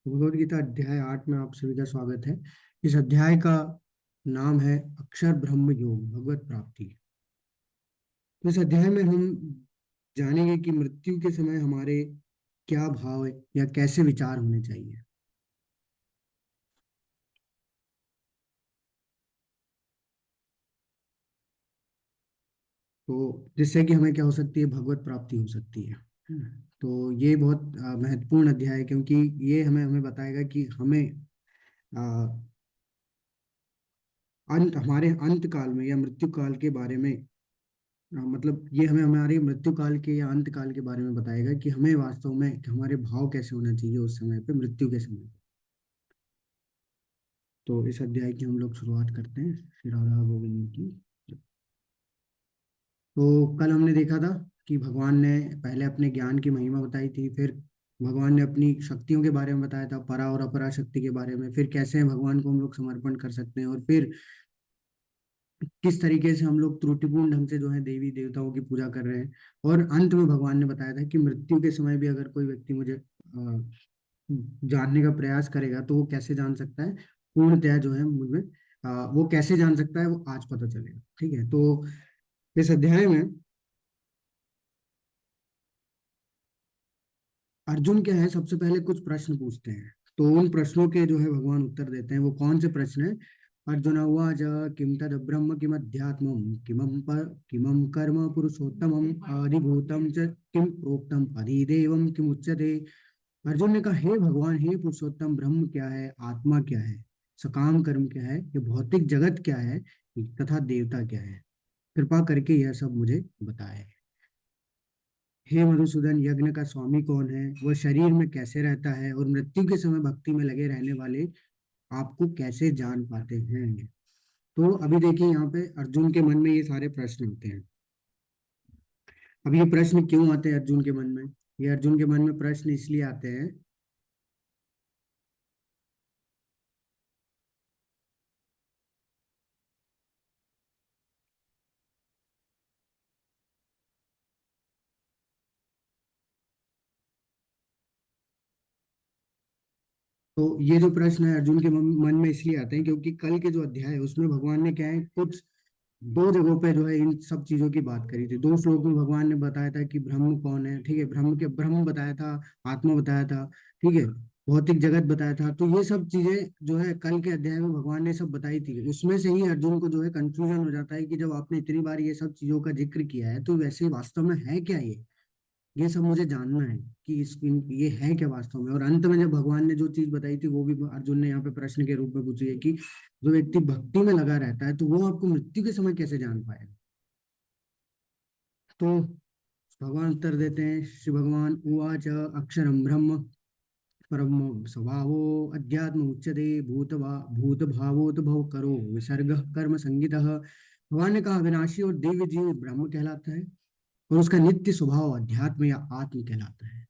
भगवद गीता अध्याय 8 में आप सभी का स्वागत है। इस अध्याय का नाम है अक्षर ब्रह्म योग भगवत प्राप्ति। तो इस अध्याय में हम जानेंगे कि मृत्यु के समय हमारे क्या भाव है या कैसे विचार होने चाहिए। तो जिससे कि हमें क्या हो सकती है, भगवत प्राप्ति हो सकती है। तो ये बहुत महत्वपूर्ण अध्याय है, क्योंकि ये हमें हमें बताएगा कि हमें अ, अंत हमारे अंत काल में या मृत्यु काल के बारे में, मतलब ये हमें हमारे मृत्यु काल के या अंत काल के बारे में बताएगा कि हमें वास्तव में कि हमारे भाव कैसे होना चाहिए उस समय पे, मृत्यु के समय पे। तो इस अध्याय की हम लोग शुरुआत करते हैं श्री राधा गोविंद की। तो कल हमने देखा था कि भगवान ने पहले अपने ज्ञान की महिमा बताई थी, फिर भगवान ने अपनी शक्तियों के बारे में बताया था, परा और अपरा शक्ति के बारे में, फिर कैसे भगवान को हम लोग समर्पण कर सकते हैं, और फिर किस तरीके से हम लोग त्रुटिपूर्ण ढंग से जो है देवी देवताओं की पूजा कर रहे हैं। और अंत में भगवान ने बताया था कि मृत्यु के समय भी अगर कोई व्यक्ति मुझे जानने का प्रयास करेगा तो वो कैसे जान सकता है पूर्णतया जो है मुझमें, वो कैसे जान सकता है, वो आज पता चलेगा। ठीक है। तो इस अध्याय में अर्जुन क्या है, सबसे पहले कुछ प्रश्न पूछते हैं। तो उन प्रश्नों के जो है भगवान उत्तर देते हैं। वो कौन से प्रश्न है? अर्जुन उवाच किम तद ब्रह्म किम अध्यात्मम किमं कर्म पुरुषोत्तमम आदिभूतम च किम प्रोक्तम अधिदेवम किम उच्यते। अर्जुन ने कहा, हे भगवान, हे पुरुषोत्तम, ब्रह्म क्या है, आत्मा क्या है, सकाम कर्म क्या है, ये भौतिक जगत क्या है, तथा देवता क्या है। कृपा करके यह सब मुझे बताए। हे मधुसूदन, यज्ञ का स्वामी कौन है, वह शरीर में कैसे रहता है, और मृत्यु के समय भक्ति में लगे रहने वाले आपको कैसे जान पाते हैं। तो अभी देखिए, यहाँ पे अर्जुन के मन में ये सारे प्रश्न होते हैं। अब ये प्रश्न क्यों आते हैं अर्जुन के मन में? ये अर्जुन के मन में प्रश्न इसलिए आते हैं। तो ये जो प्रश्न है अर्जुन के मन में इसलिए आते हैं क्योंकि कल के जो अध्याय है उसमें भगवान ने क्या है, कुछ दो जगहों पे जो है इन सब चीजों की बात करी थी। दो श्लोक में भगवान ने बताया था कि ब्रह्म कौन है, ठीक है, ब्रह्म बताया था, आत्मा बताया था, ठीक है, भौतिक जगत बताया था। तो ये सब चीजें जो है कल के अध्याय में भगवान ने सब बताई थी। उसमें से ही अर्जुन को जो है कंफ्यूजन हो जाता है कि जब आपने इतनी बार ये सब चीजों का जिक्र किया है तो वैसे वास्तव में है क्या ये सब मुझे जानना है कि ये है क्या वास्तव में। और अंत में जब भगवान ने जो चीज बताई थी वो भी अर्जुन ने यहाँ पे प्रश्न के रूप में पूछी है कि जो व्यक्ति भक्ति में लगा रहता है तो वो आपको मृत्यु के समय कैसे जान पाएगा। तो भगवान उत्तर देते हैं, श्री भगवान उवाच अक्षरम ब्रह्म परम स्वभावो अध्यात्म उच्यते भूत भावोत भव करो विसर्ग कर्म संगितः। भगवान ने कहा, विनाशी और दिव्य जीव ब्रह्म कहलाता है, और उसका नित्य स्वभाव अध्यात्म या आत्म कहलाता है।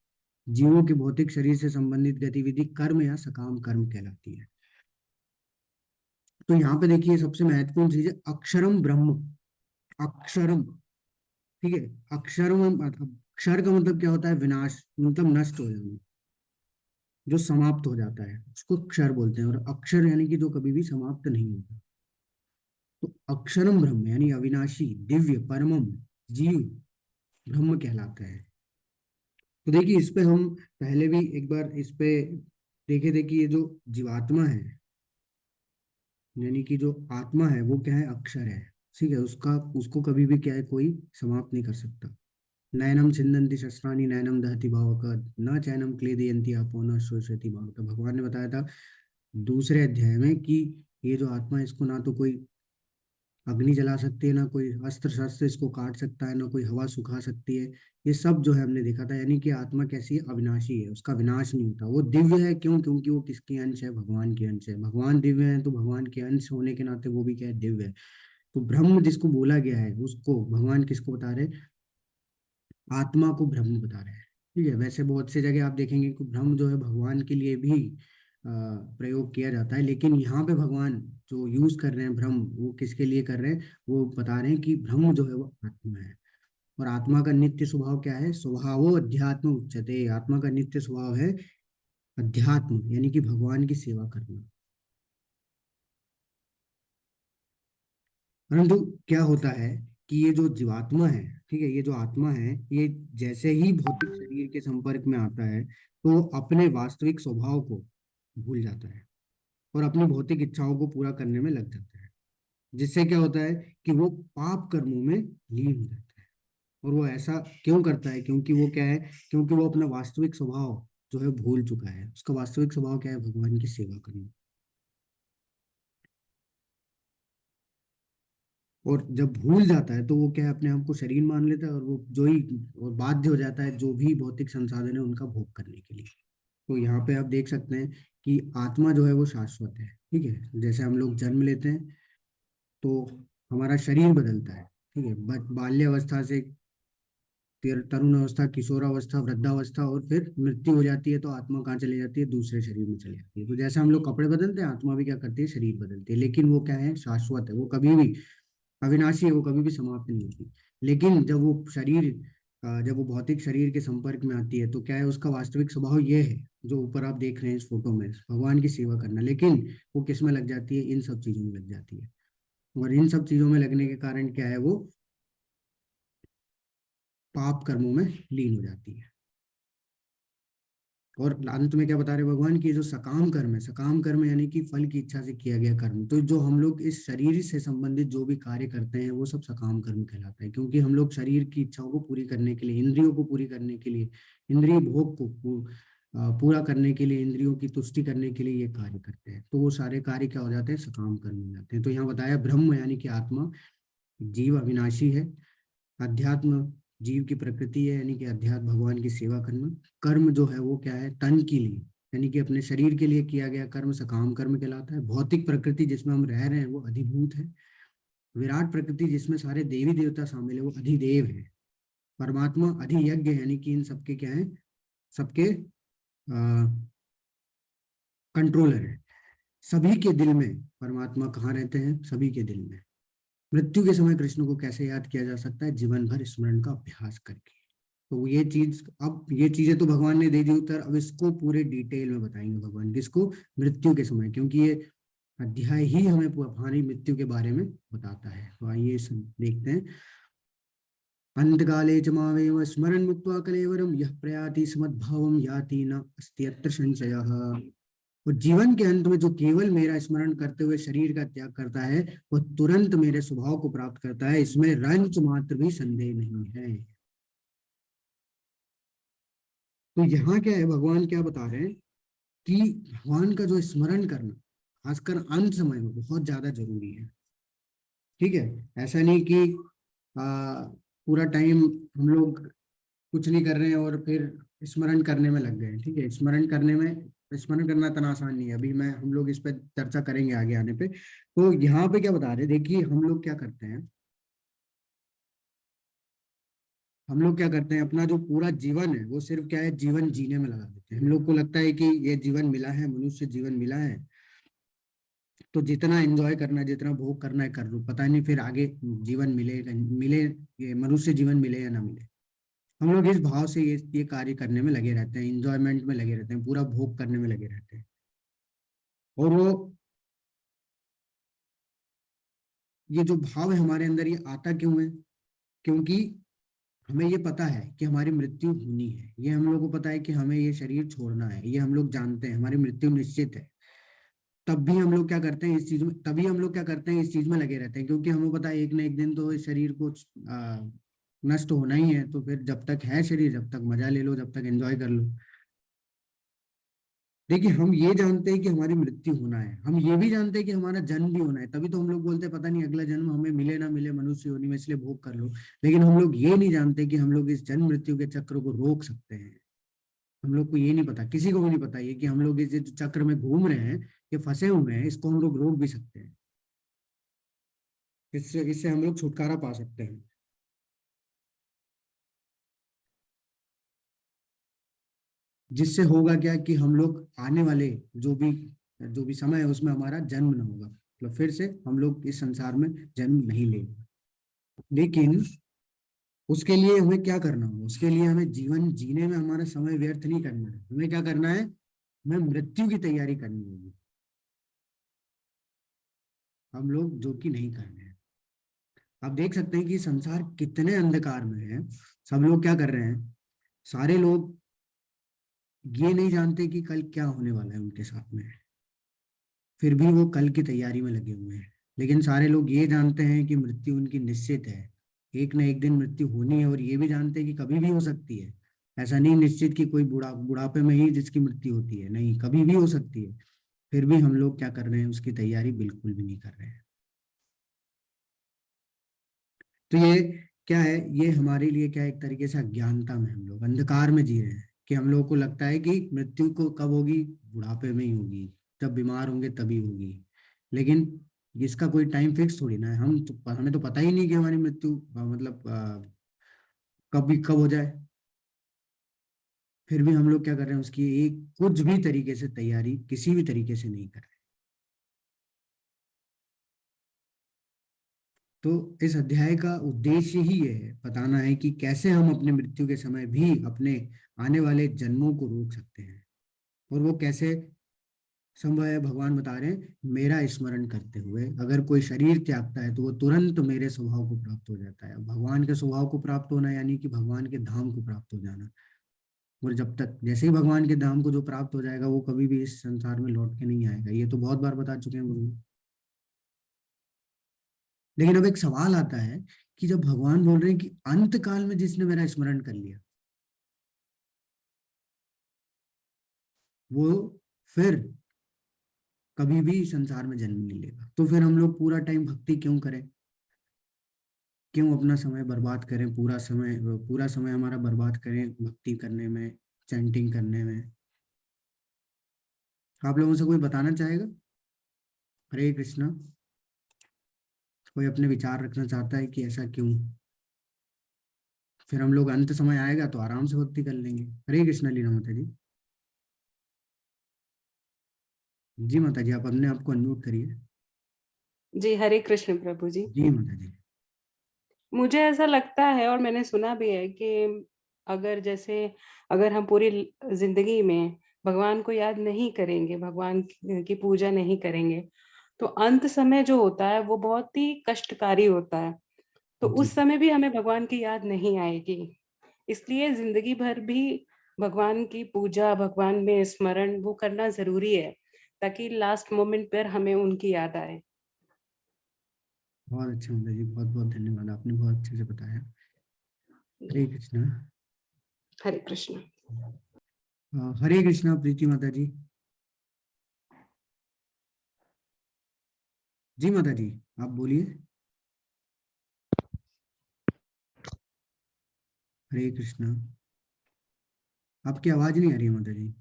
जीवों के भौतिक शरीर से संबंधित गतिविधि कर्म या सकाम कर्म कहलाती है। तो यहाँ पे देखिए, सबसे महत्वपूर्ण चीज है अक्षरम ब्रह्म। अक्षरम, ठीक है। अक्षर का मतलब क्या होता है? विनाश, मतलब नष्ट हो जाना, जो समाप्त हो जाता है उसको अक्षर बोलते हैं। और अक्षर यानी कि जो कभी भी समाप्त नहीं होता। तो अक्षरम ब्रह्म यानी अविनाशी, दिव्य, परमम जीव ब्रह्म कहलाता है। तो देखिए, इस पे हम पहले भी एक बार इस पे देखे थे कि ये जो जीवात्मा है, यानी कि जो आत्मा है, वो क्या है? अक्षर है। ठीक है, उसका उसको कभी भी क्या है, कोई समाप्त नहीं कर सकता। नैनम छिन्दन्ति शस्त्राणि नैनम दहति भावक न चैनम क्लेदयन्ति आपो न शोषयति भावक। भगवान ने बताया था दूसरे अध्याय में कि ये जो आत्मा है, इसको ना तो कोई अग्नि जला सकती है, ना कोई अस्त्र शस्त्र इसको काट सकता है, ना कोई हवा सुखा सकती है। ये सब जो है हमने देखा था। यानी कि आत्मा कैसी है? अविनाशी है, उसका विनाश नहीं होता। वो दिव्य है, क्यों? क्योंकि वो किसके अंश है? भगवान के अंश है। भगवान दिव्य है तो भगवान के अंश होने के नाते वो भी क्या है? दिव्य है। तो ब्रह्म जिसको बोला गया है उसको भगवान किसको बता रहे? आत्मा को ब्रह्म बता रहे हैं। ठीक है। वैसे बहुत से जगह आप देखेंगे कि ब्रह्म जो है भगवान के लिए भी प्रयोग किया जाता है, लेकिन यहाँ पे भगवान जो यूज कर रहे हैं ब्रह्म, वो किसके लिए कर रहे हैं? वो बता रहे हैं कि ब्रह्म जो है वो आत्मा है। और आत्मा का नित्य स्वभाव क्या है? स्वभावो अध्यात्म उच्यते। आत्मा का नित्य स्वभाव है अध्यात्म यानी कि भगवान की सेवा करना। परंतु क्या होता है कि ये जो जीवात्मा है, ठीक है, ये जो आत्मा है, ये जैसे ही भौतिक शरीर के संपर्क में आता है तो अपने वास्तविक स्वभाव को भूल जाता है और अपनी भौतिक इच्छाओं को पूरा करने में लग जाता है। जिससे क्या होता है कि वो पाप कर्मों में लीन हो जाता है। और वो ऐसा क्यों करता है? क्योंकि वो क्या है, क्योंकि वो अपना वास्तविक स्वभाव जो है भूल चुका है। उसका वास्तविक स्वभाव क्या है? भगवान की सेवा करना। और जब भूल जाता है तो वो क्या है, अपने आप को शरीर मान लेता है और वो जो ही और बाध्य हो जाता है जो भी भौतिक संसाधन है उनका भोग करने के लिए। तो यहाँ पे आप देख सकते हैं कि आत्मा जो है वो शाश्वत है। ठीक है, जैसे हम लोग जन्म लेते हैं तो हमारा शरीर बदलता है। ठीक है, बाल्यावस्था से फिर तरुण अवस्था, किशोरावस्था, वृद्धावस्था और फिर मृत्यु हो जाती है तो आत्मा कहाँ चली जाती है? दूसरे शरीर में चली जाती है। तो जैसे हम लोग कपड़े बदलते हैं, आत्मा भी क्या करती है? शरीर बदलती है। लेकिन वो क्या है? शाश्वत है। वो कभी भी अविनाशी है, वो कभी भी समाप्त नहीं होती। लेकिन जब वो शरीर जब वो भौतिक शरीर के संपर्क में आती है तो क्या है? उसका वास्तविक स्वभाव ये है जो ऊपर आप देख रहे हैं इस फोटो में, भगवान की सेवा करना। लेकिन वो किस में लग जाती है? इन सब चीजों में लग जाती है। और इन सब चीजों में लगने के कारण क्या है? वो पाप कर्मों में लीन हो जाती है। और अंत में क्या बता रहे भगवान की? जो सकाम कर्म है, सकाम कर्म यानी कि फल की इच्छा से किया गया कर्म। तो जो हम लोग इस शरीर से संबंधित जो भी कार्य करते हैं वो सब सकाम कर्म कहलाता है। क्योंकि हम लोग शरीर की इच्छाओं को पूरी करने के लिए, इंद्रियों को पूरी करने के लिए, इंद्रिय भोग को पूरा करने के लिए, इंद्रियों की तुष्टि करने के लिए ये कार्य करते हैं। तो वो सारे कार्य क्या हो जाते हैं? सकाम कर्म हो जाते हैं। तो यहाँ बताया ब्रह्म यानी कि आत्मा, जीव अविनाशी है। अध्यात्म जीव की प्रकृति है यानी कि अध्यात्म भगवान की सेवा करना। कर्म जो है वो क्या है? तन के लिए यानी कि अपने शरीर के लिए किया गया कर्म सकाम कर्म कहलाता है। भौतिक प्रकृति जिसमें हम रह रहे हैं वो अधिभूत है। विराट प्रकृति जिसमें सारे देवी देवता शामिल है वो अधिदेव है। परमात्मा अधियज्ञ है, यानी कि इन सबके क्या है? सबके कंट्रोलर है। सभी के दिल में परमात्मा कहाँ रहते हैं? सभी के दिल में। मृत्यु के समय कृष्ण को कैसे याद किया जा सकता है? जीवन भर स्मरण का अभ्यास करके। तो ये चीज, अब ये चीजें तो भगवान ने दे दी उत्तर, अब इसको पूरे डिटेल में बताएंगे भगवान। किसको? मृत्यु के समय, क्योंकि ये अध्याय ही हमें हमारी मृत्यु के बारे में बताता है। तो आइए देखते हैं। अंतकाले च मामेव स्मरन् मुक्त्वा कलेवरं यः प्रयाति समद्भावं याति न अस्त्यत्र संशयः। और जीवन के अंत में जो केवल मेरा स्मरण करते हुए शरीर का त्याग करता है वह तुरंत मेरे स्वभाव को प्राप्त करता है, इसमें रंच मात्र भी संदेह नहीं है। तो यहाँ क्या है, भगवान क्या बता रहे हैं कि भगवान का जो स्मरण करना खासकर अंत समय में बहुत ज्यादा जरूरी है। ठीक है, ऐसा नहीं कि आ, पूरा टाइम हम लोग कुछ नहीं कर रहे हैं और फिर स्मरण करने में लग गए हैं। ठीक है, स्मरण करने में, स्मरण करना इतना आसान नहीं है। अभी मैं हम लोग इस पर चर्चा करेंगे आगे आने पे। तो यहाँ पे क्या बता रहे हैं, देखिए हम लोग क्या करते हैं, हम लोग क्या करते हैं, अपना जो पूरा जीवन है वो सिर्फ क्या है? जीवन जीने में लगा देते हैं। हम लोग को लगता है कि ये जीवन मिला है, मनुष्य जीवन मिला है, तो जितना एंजॉय करना है, जितना भोग करना है कर लो, पता नहीं फिर आगे जीवन मिले मिले, ये मनुष्य जीवन मिले या ना मिले। हम लोग इस भाव से ये कार्य करने में लगे रहते हैं, इंजॉयमेंट में लगे रहते हैं, पूरा भोग करने में लगे रहते हैं। और वो ये जो भाव है हमारे अंदर, ये आता क्यों है? क्योंकि हमें ये पता है कि हमारी मृत्यु होनी है। ये हम लोग को पता है कि हमें ये शरीर छोड़ना है। ये हम लोग जानते हैं, हमारी मृत्यु निश्चित है। तब भी हम लोग क्या करते हैं? इस चीज में, तभी हम लोग क्या करते हैं? इस चीज में लगे रहते हैं, क्योंकि हमें पता है एक ना एक दिन तो इस शरीर को नष्ट होना ही है। तो फिर जब तक है शरीर, जब तक मजा ले लो, जब तक एंजॉय कर लो। देखिए, हम ये जानते हैं कि हमारी मृत्यु होना है, हम ये भी जानते हैं कि हमारा जन्म भी होना है। तभी तो हम लोग बोलते हैं पता नहीं अगला जन्म हमें मिले ना मिले मनुष्य योनि में, इसलिए भोग कर लो। लेकिन हम लोग ये नहीं जानते कि हम लोग इस जन्म मृत्यु के चक्र को रोक सकते हैं। हम लोग को ये नहीं पता, किसी को भी नहीं पता ये कि हम लोग इस जो चक्र में घूम रहे हैं, ये फंसे हुए हैं, इसको हम लोग रोक भी सकते हैं। इससे इससे हम लोग छुटकारा पा सकते हैं। जिससे होगा क्या कि हम लोग आने वाले जो भी समय है उसमें हमारा जन्म ना होगा, मतलब फिर से हम लोग इस संसार में जन्म नहीं लेंगे। लेकिन उसके लिए हमें क्या करना होगा? उसके लिए हमें जीवन जीने में हमारा समय व्यर्थ नहीं करना है। हमें क्या करना है? हमें मृत्यु की तैयारी करनी होगी, हम लोग जो कि नहीं कर रहे हैं। आप देख सकते हैं कि संसार कितने अंधकार में है। सब लोग क्या कर रहे हैं, सारे लोग ये नहीं जानते कि कल क्या होने वाला है उनके साथ में, फिर भी वो कल की तैयारी में लगे हुए हैं। लेकिन सारे लोग ये जानते हैं कि मृत्यु उनकी निश्चित है, एक ना एक दिन मृत्यु होनी है, और ये भी जानते हैं कि कभी भी हो सकती है। ऐसा नहीं निश्चित कि कोई बुढ़ापे में ही जिसकी मृत्यु होती है, नहीं, कभी भी हो सकती है। फिर भी हम लोग क्या कर रहे हैं, उसकी तैयारी बिल्कुल भी नहीं कर रहे हैं। तो ये क्या है, ये हमारे लिए क्या है, एक तरीके से अज्ञानता में हम लोग अंधकार में जी रहे हैं, कि हम लोगों को लगता है कि मृत्यु को कब होगी, बुढ़ापे में ही होगी, जब बीमार होंगे तभी होगी। लेकिन इसका कोई टाइम फिक्स थोड़ी ना है, हमें तो पता ही नहीं कि हमारी मृत्यु मतलब कब हो जाए। फिर भी हम लोग क्या कर रहे हैं, उसकी एक कुछ भी तरीके से तैयारी किसी भी तरीके से नहीं कर रहे। तो इस अध्याय का उद्देश्य ही ये है, बताना है कि कैसे हम अपने मृत्यु के समय भी अपने आने वाले जन्मों को रोक सकते हैं। और वो कैसे संभव है, भगवान बता रहे हैं, मेरा स्मरण करते हुए अगर कोई शरीर त्यागता है तो वो तुरंत मेरे स्वभाव को प्राप्त हो जाता है। भगवान के स्वभाव को प्राप्त होना यानी कि भगवान के धाम को प्राप्त हो जाना। और जब तक, जैसे ही भगवान के धाम को जो प्राप्त हो जाएगा, वो कभी भी इस संसार में लौट के नहीं आएगा। ये तो बहुत बार बता चुके हैं गुरु। लेकिन अब एक सवाल आता है कि जब भगवान बोल रहे हैं कि अंत काल में जिसने मेरा स्मरण कर लिया, वो फिर कभी भी संसार में जन्म नहीं लेगा। तो फिर हम लोग पूरा टाइम भक्ति क्यों करें, क्यों अपना समय बर्बाद करें, पूरा समय हमारा बर्बाद करें भक्ति करने में, चैंटिंग करने में। आप लोगों से कोई बताना चाहेगा? हरे कृष्णा। कोई अपने विचार रखना चाहता है कि ऐसा क्यों? फिर हम लोग अंत समय आएगा तो आराम से भक्ति कर लेंगे। हरे कृष्णा लीना माता जी। जी माता जी, आप अपने आप को अनम्यूट करिए। जी, हरे कृष्ण प्रभु जी। जी माता जी। मुझे ऐसा लगता है और मैंने सुना भी है कि अगर जैसे अगर हम पूरी जिंदगी में भगवान को याद नहीं करेंगे, भगवान की पूजा नहीं करेंगे, तो अंत समय जो होता है वो बहुत ही कष्टकारी होता है। तो जी उस समय भी हमें भगवान की याद नहीं आएगी। इसलिए जिंदगी भर भी भगवान की पूजा, भगवान में स्मरण वो करना जरूरी है, ताकि लास्ट मोमेंट पर हमें उनकी याद आए। बहुत अच्छा माता जी, बहुत बहुत धन्यवाद, आपने बहुत अच्छे से बताया। हरे कृष्णा। हरे कृष्ण। हरे कृष्णा प्रीति माता जी। जी माता जी, आप बोलिए। हरे कृष्णा। आपकी आवाज नहीं आ रही है माता जी।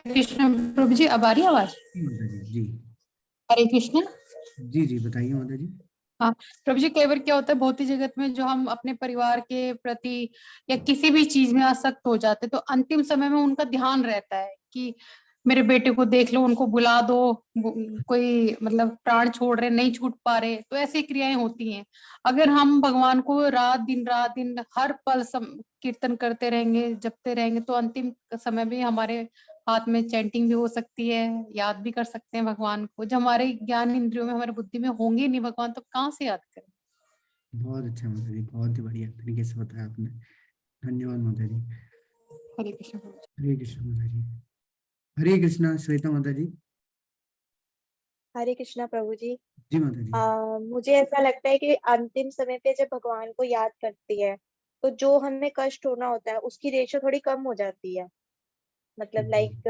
कृष्ण प्रभु जी, अब आ रही है आवाज? जी माता जी। जी हरे कृष्ण। जी जी, बताइए माता जी। हाँ प्रभु जी, कई बार क्या होता है भौतिक जगत में जो हम अपने परिवार के प्रति या किसी भी चीज में आसक्त हो जाते, तो अंतिम समय में उनका ध्यान रहता है कि मेरे बेटे को देख लो, उनको बुला दो, कोई मतलब प्राण छोड़ रहे, नहीं छूट पा रहे, तो ऐसी क्रियाएं होती हैं। अगर हम भगवान को रात दिन हर पल कीर्तन करते रहेंगे, जपते रहेंगे, तो अंतिम समय भी हमारे हाथ में चैंटिंग भी हो सकती है, याद भी कर सकते हैं भगवान को। जब हमारे ज्ञान इंद्रियों में, हमारी बुद्धि में होंगे ही नहीं भगवान, तो कहाँ से याद करें। बहुत अच्छा माता जी, बहुत ही बढ़िया तरीके से बताया आपने। धन्यवाद माता जी। हरे कृष्ण प्रभु जी। हरे कृष्ण माता जी। हरे कृष्णा श्वेता माता जी। हरे कृष्णा प्रभु जी। जी माता जी। मुझे ऐसा लगता है कि अंतिम समय पे जब भगवान को याद करती है, तो जो हमें कष्ट होना होता है उसकी रेशो थोड़ी कम हो जाती है। मतलब लाइक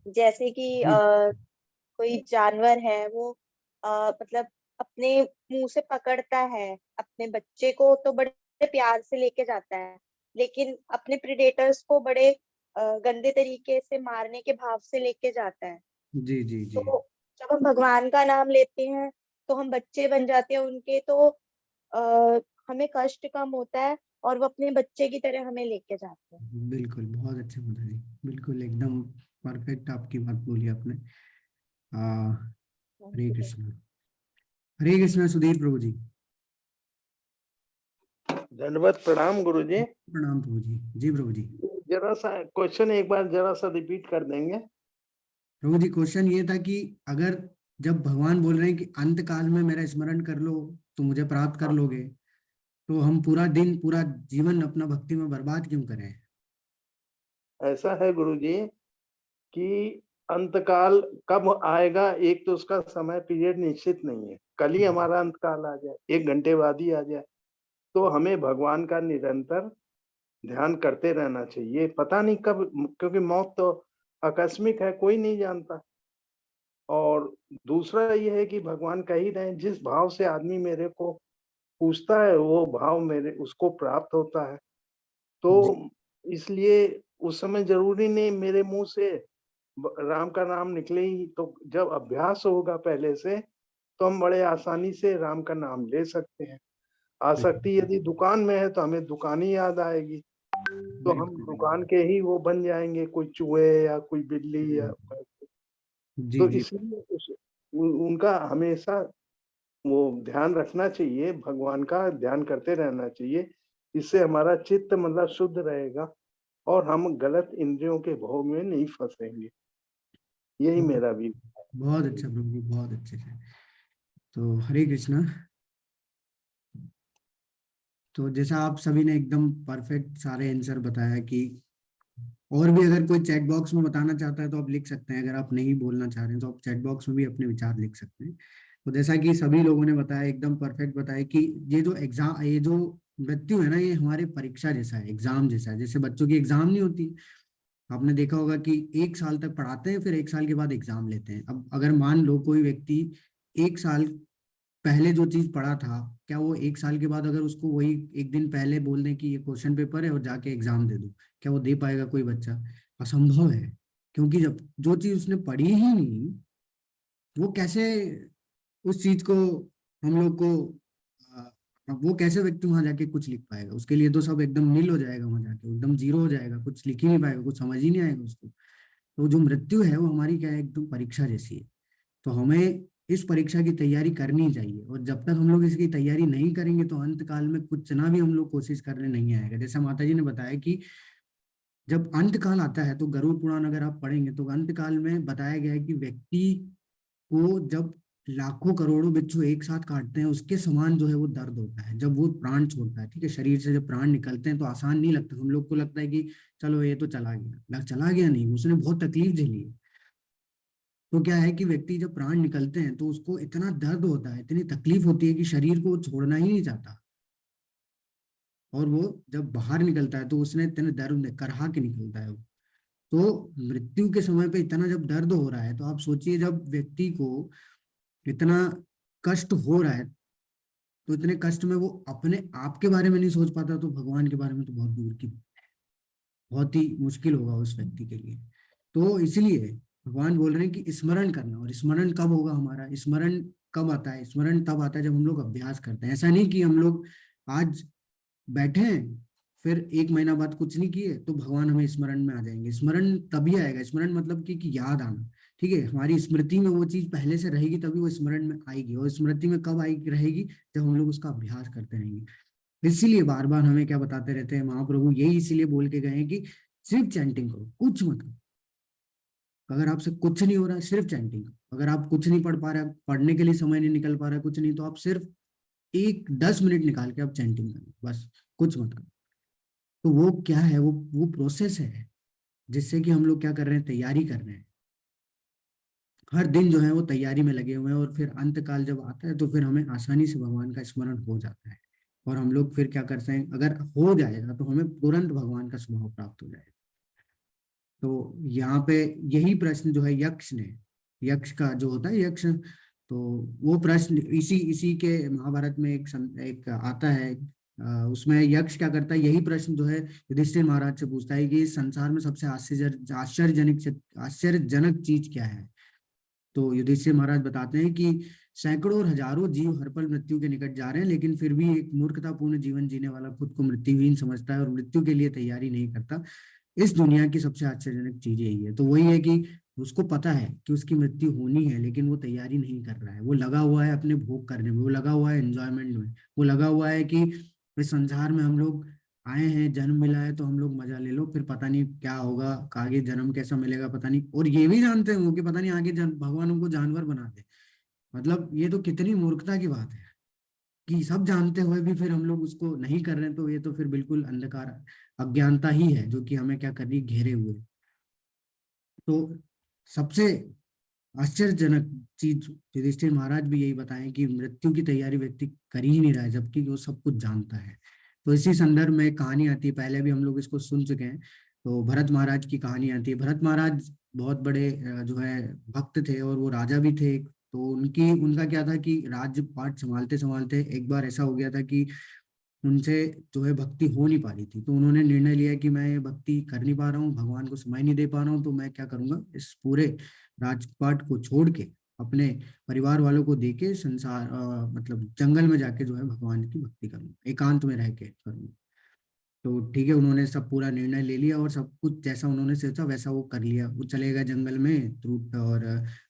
जैसे कि जी कोई जानवर है, वो मतलब अपने मुंह से पकड़ता है अपने बच्चे को, तो बड़े प्यार से लेके जाता है, लेकिन अपने प्रिडेटर्स को बड़े गंदे तरीके से मारने के भाव से लेके जाता है। जी जी जी। तो जब हम भगवान का नाम लेते हैं तो हम बच्चे बन जाते हैं उनके, तो आ, हमें कष्ट कम होता है और वो अपने बच्चे की तरह हमें लेके जाते हैं। बिल्कुल, बहुत अच्छे माता जी, बिल्कुल एकदम परफेक्ट आपकी बात बोली आपने। हरे कृष्णा। हरे कृष्णा सुधीर प्रभु जी। धन्यवाद, प्रणाम गुरुजी। प्रणाम प्रभु जी। जी प्रभु जी। जरा सा क्वेश्चन एक बार जरा सा रिपीट कर देंगे। प्रभु जी क्वेश्चन ये था कि अगर जब भगवान बोल रहे हैं कि अंत काल में मेरा स्मरण कर लो तो मुझे प्राप्त कर लोगे, तो हम पूरा दिन पूरा जीवन अपना भक्ति में बर्बाद क्यों करें? ऐसा है गुरुजी कि अंतकाल कब आएगा, एक तो उसका समय पीरियड निश्चित नहीं है। कल ही हमारा अंतकाल आ जाए, 1 घंटे बाद ही आ जाए, तो हमें भगवान का निरंतर ध्यान करते रहना चाहिए। पता नहीं कब, क्योंकि मौत तो आकस्मिक है, कोई नहीं जानता। और दूसरा ये है कि भगवान कह ही रहे हैं, जिस भाव से आदमी मेरे को पूछता है वो भाव मेरे उसको प्राप्त होता है। जी तो इसलिए उस समय ज़रूरी नहीं मेरे मुँह से ब राम का नाम निकले ही, तो जब अभ्यास होगा पहले से, तो हम बड़े आसानी से राम का नाम ले सकते हैं। आसक्ति यदि दुकान में है, तो हमें दुकान ही याद आएगी, तो हम बिल्कुल दुकान बिल्कुल। के ही वो बन जाएँगे, कोई चूहे या कोई बिल्ली या जी तो जी। इसलिए उनका हमेशा वो ध्यान रखना चाहिए, भगवान का ध्यान करते रहना चाहिए। इससे हमारा चित्त मतलब शुद्ध रहेगा और हम गलत इंद्रियों के भोग में नहीं फँसेंगे। यही बहुत मेरा भी बहुत अच्छा प्रभु जी, बहुत अच्छे से। तो हरे कृष्णा। तो जैसा आप सभी ने एकदम परफेक्ट सारे आंसर बताया कि और भी अगर कोई चैट बॉक्स में बताना चाहता है तो आप लिख सकते हैं, अगर आप नहीं बोलना चाह रहे हैं तो आप चैट बॉक्स में भी अपने विचार लिख सकते हैं। तो जैसा कि सभी लोगों ने बताया, एकदम परफेक्ट बताया कि ये जो मृत्यु है ना, ये हमारे परीक्षा जैसा है, एग्जाम जैसा है। जैसे बच्चों की एग्जाम नहीं होती, आपने देखा होगा कि 1 साल तक पढ़ाते हैं, फिर 1 साल के बाद एग्जाम लेते हैं। अब अगर मान लो कोई व्यक्ति 1 साल पहले जो चीज पढ़ा था, क्या वो 1 साल के बाद अगर उसको वही एक दिन पहले बोल दें कि ये क्वेश्चन पेपर है और जाके एग्जाम दे दो, क्या वो दे पाएगा कोई बच्चा? असंभव है। क्योंकि जब जो चीज उसने पढ़ी ही नहीं, वो कैसे उस चीज को हम लोग को वो कैसे व्यक्ति वहां जाके कुछ लिख पाएगा? उसके लिए तो सब एकदम नील हो जाएगा, वहां जाके एकदम जीरो हो जाएगा, कुछ लिख ही नहीं पाएगा, कुछ समझ ही नहीं आएगा उसको। तो जो मृत्यु है वो हमारी क्या है, एकदम परीक्षा जैसी है। तो हमें इस परीक्षा की तैयारी करनी चाहिए, और जब तक हम लोग इसकी तैयारी नहीं करेंगे तो अंत काल में कुछ ना भी हम लोग कोशिश करने नहीं आएगा। जैसा माता जी ने बताया कि जब अंत काल आता है तो गरुड़ पुराण अगर आप पढ़ेंगे तो अंत काल में बताया गया है कि व्यक्ति को जब लाखों करोड़ों बिच्छू एक साथ काटते हैं, उसके समान जो है वो दर्द होता है जब वो प्राण छोड़ता है। ठीक है, शरीर से जब प्राण निकलते हैं तो आसान नहीं लगता, हम लोग को लगता है कि चलो ये तो चला गया, चला गया नहीं, उसने बहुत तकलीफ झेली है। तो क्या है कि व्यक्ति जब प्राण निकलते हैं तो उसको इतना दर्द होता है, इतनी तकलीफ होती है कि शरीर को वो छोड़ना ही नहीं चाहता। और वो जब बाहर निकलता है तो उसने इतने दर्द करहा के निकलता है वो। तो मृत्यु के समय पे इतना जब दर्द हो रहा है, तो आप सोचिए जब व्यक्ति को इतना कष्ट हो रहा है, तो इतने कष्ट में वो अपने आप के बारे में नहीं सोच पाता, तो भगवान के बारे में तो बहुत दूर की, बहुत ही मुश्किल होगा उस व्यक्ति के लिए। तो इसलिए भगवान बोल रहे हैं कि स्मरण करना। और स्मरण कब होगा हमारा? स्मरण कब आता है? स्मरण तब आता है जब हम लोग अभ्यास करते हैं। ऐसा नहीं कि हम लोग आज बैठे हैं, फिर 1 महीना बाद कुछ नहीं किए तो भगवान हमें स्मरण में आ जाएंगे। स्मरण तभी आएगा, स्मरण मतलब कि याद आना। ठीक है, हमारी स्मृति में वो चीज पहले से रहेगी तभी वो स्मरण में आएगी। और स्मृति में कब आएगी, रहेगी जब हम लोग उसका अभ्यास करते रहेंगे। इसीलिए बार बार हमें क्या बताते रहते हैं महाप्रभु, यही इसीलिए बोल के गए हैं कि सिर्फ चैंटिंग करो, कुछ मत करो। अगर आपसे कुछ नहीं हो रहा है, सिर्फ चैंटिंग करो। अगर आप कुछ नहीं पढ़ पा रहे, पढ़ने के लिए समय नहीं निकल पा रहा है, कुछ नहीं, तो आप सिर्फ 10 मिनट निकाल के आप चैंटिंग करो, बस, कुछ मत करो। तो वो क्या है, वो प्रोसेस है जिससे कि हम लोग क्या कर रहे हैं, तैयारी कर रहे हैं। हर दिन जो है वो तैयारी में लगे हुए हैं, और फिर अंत काल जब आता है तो फिर हमें आसानी से भगवान का स्मरण हो जाता है। और हम लोग फिर क्या करते हैं, अगर हो जाएगा तो हमें तुरंत भगवान का स्वभाव प्राप्त हो जाएगा। तो यहाँ पे यही प्रश्न जो है यक्ष ने, यक्ष का जो होता है यक्ष, तो वो प्रश्न इसी इसी के महाभारत में एक आता है। उसमें यक्ष क्या करता है, यही प्रश्न जो है युधिष्ठिर महाराज से पूछता है कि इस संसार में सबसे आश्चर्यजनक चीज क्या है? तो युधिष्ठिर महाराज बताते हैं कि सैकड़ों और हजारों जीव हर पल मृत्यु के निकट जा रहे हैं, लेकिन फिर भी एक मूर्खतापूर्ण जीवन जीने वाला खुद को मृत्युहीन समझता है और मृत्यु के लिए तैयारी नहीं करता। इस दुनिया की सबसे आश्चर्यजनक चीज यही है। तो वही है कि उसको पता है कि उसकी मृत्यु होनी है, लेकिन वो तैयारी नहीं कर रहा है। वो लगा हुआ है अपने भोग करने में, वो लगा हुआ है एंजॉयमेंट में, वो लगा हुआ है कि इस संसार में हम लोग आए हैं, जन्म मिला है तो हम लोग मजा ले लो, फिर पता नहीं क्या होगा, आगे जन्म कैसा मिलेगा पता नहीं। और ये भी जानते हो कि पता नहीं आगे भगवान उनको जानवर बना दे। मतलब ये तो कितनी मूर्खता की बात है कि सब जानते हुए भी फिर हम लोग उसको नहीं कर रहे हैं। तो ये तो फिर बिल्कुल अंधकार, अज्ञानता ही है जो कि हमें क्या करनी, घेरे हुए। तो सबसे आश्चर्यजनक चीज युधिष्ठिर महाराज भी यही बताएं कि मृत्यु की तैयारी व्यक्ति कर ही नहीं रहा है, जबकि वो सब कुछ जानता है। तो इसी संदर्भ में एक कहानी आती है, पहले भी हम लोग इसको सुन चुके हैं। तो भरत महाराज की कहानी आती है। भरत महाराज बहुत बड़े जो है भक्त थे और वो राजा भी थे। तो उनका क्या था कि राज्य पाठ संभालते संभालते एक बार ऐसा हो गया था कि उनसे जो है भक्ति हो नहीं पा रही थी। तो उन्होंने निर्णय लिया कि मैं ये भक्ति कर नहीं पा रहा हूँ, भगवान को समय नहीं दे पा रहा हूँ, तो मैं क्या करूंगा, इस पूरे राजपाट को छोड़ के अपने परिवार वालों को देके संसार मतलब जंगल में जाके जो है भगवान की भक्ति करूंगा, एकांत में रह के करूंगा। तो ठीक है, उन्होंने सब पूरा निर्णय ले लिया और सब कुछ जैसा उन्होंने सोचा वैसा वो कर लिया। वो चले गए जंगल में त्रुट, और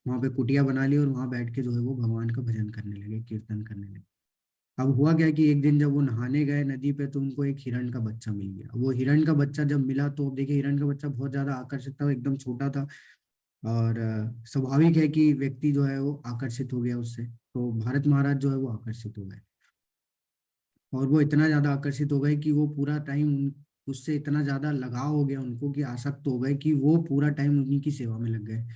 वहां पे कुटिया बना ली और वहां बैठ के जो है वो भगवान का भजन करने लगे, कीर्तन करने लगे। अब हुआ क्या कि एक दिन जब वो नहाने गए नदी पे, तो उनको एक हिरण का बच्चा मिल गया। वो हिरण का बच्चा जब मिला तो देखिए, हिरण का बच्चा बहुत ज्यादा आकर्षित था, वो एकदम छोटा था। और स्वाभाविक है कि व्यक्ति जो है वो आकर्षित हो गया उससे। तो भारत महाराज जो है वो आकर्षित हो गए, और वो इतना ज्यादा आकर्षित हो गए कि वो पूरा टाइम उससे इतना ज्यादा लगाव हो गया उनको, कि आसक्त हो गए कि वो पूरा टाइम उन्हीं की सेवा में लग गए।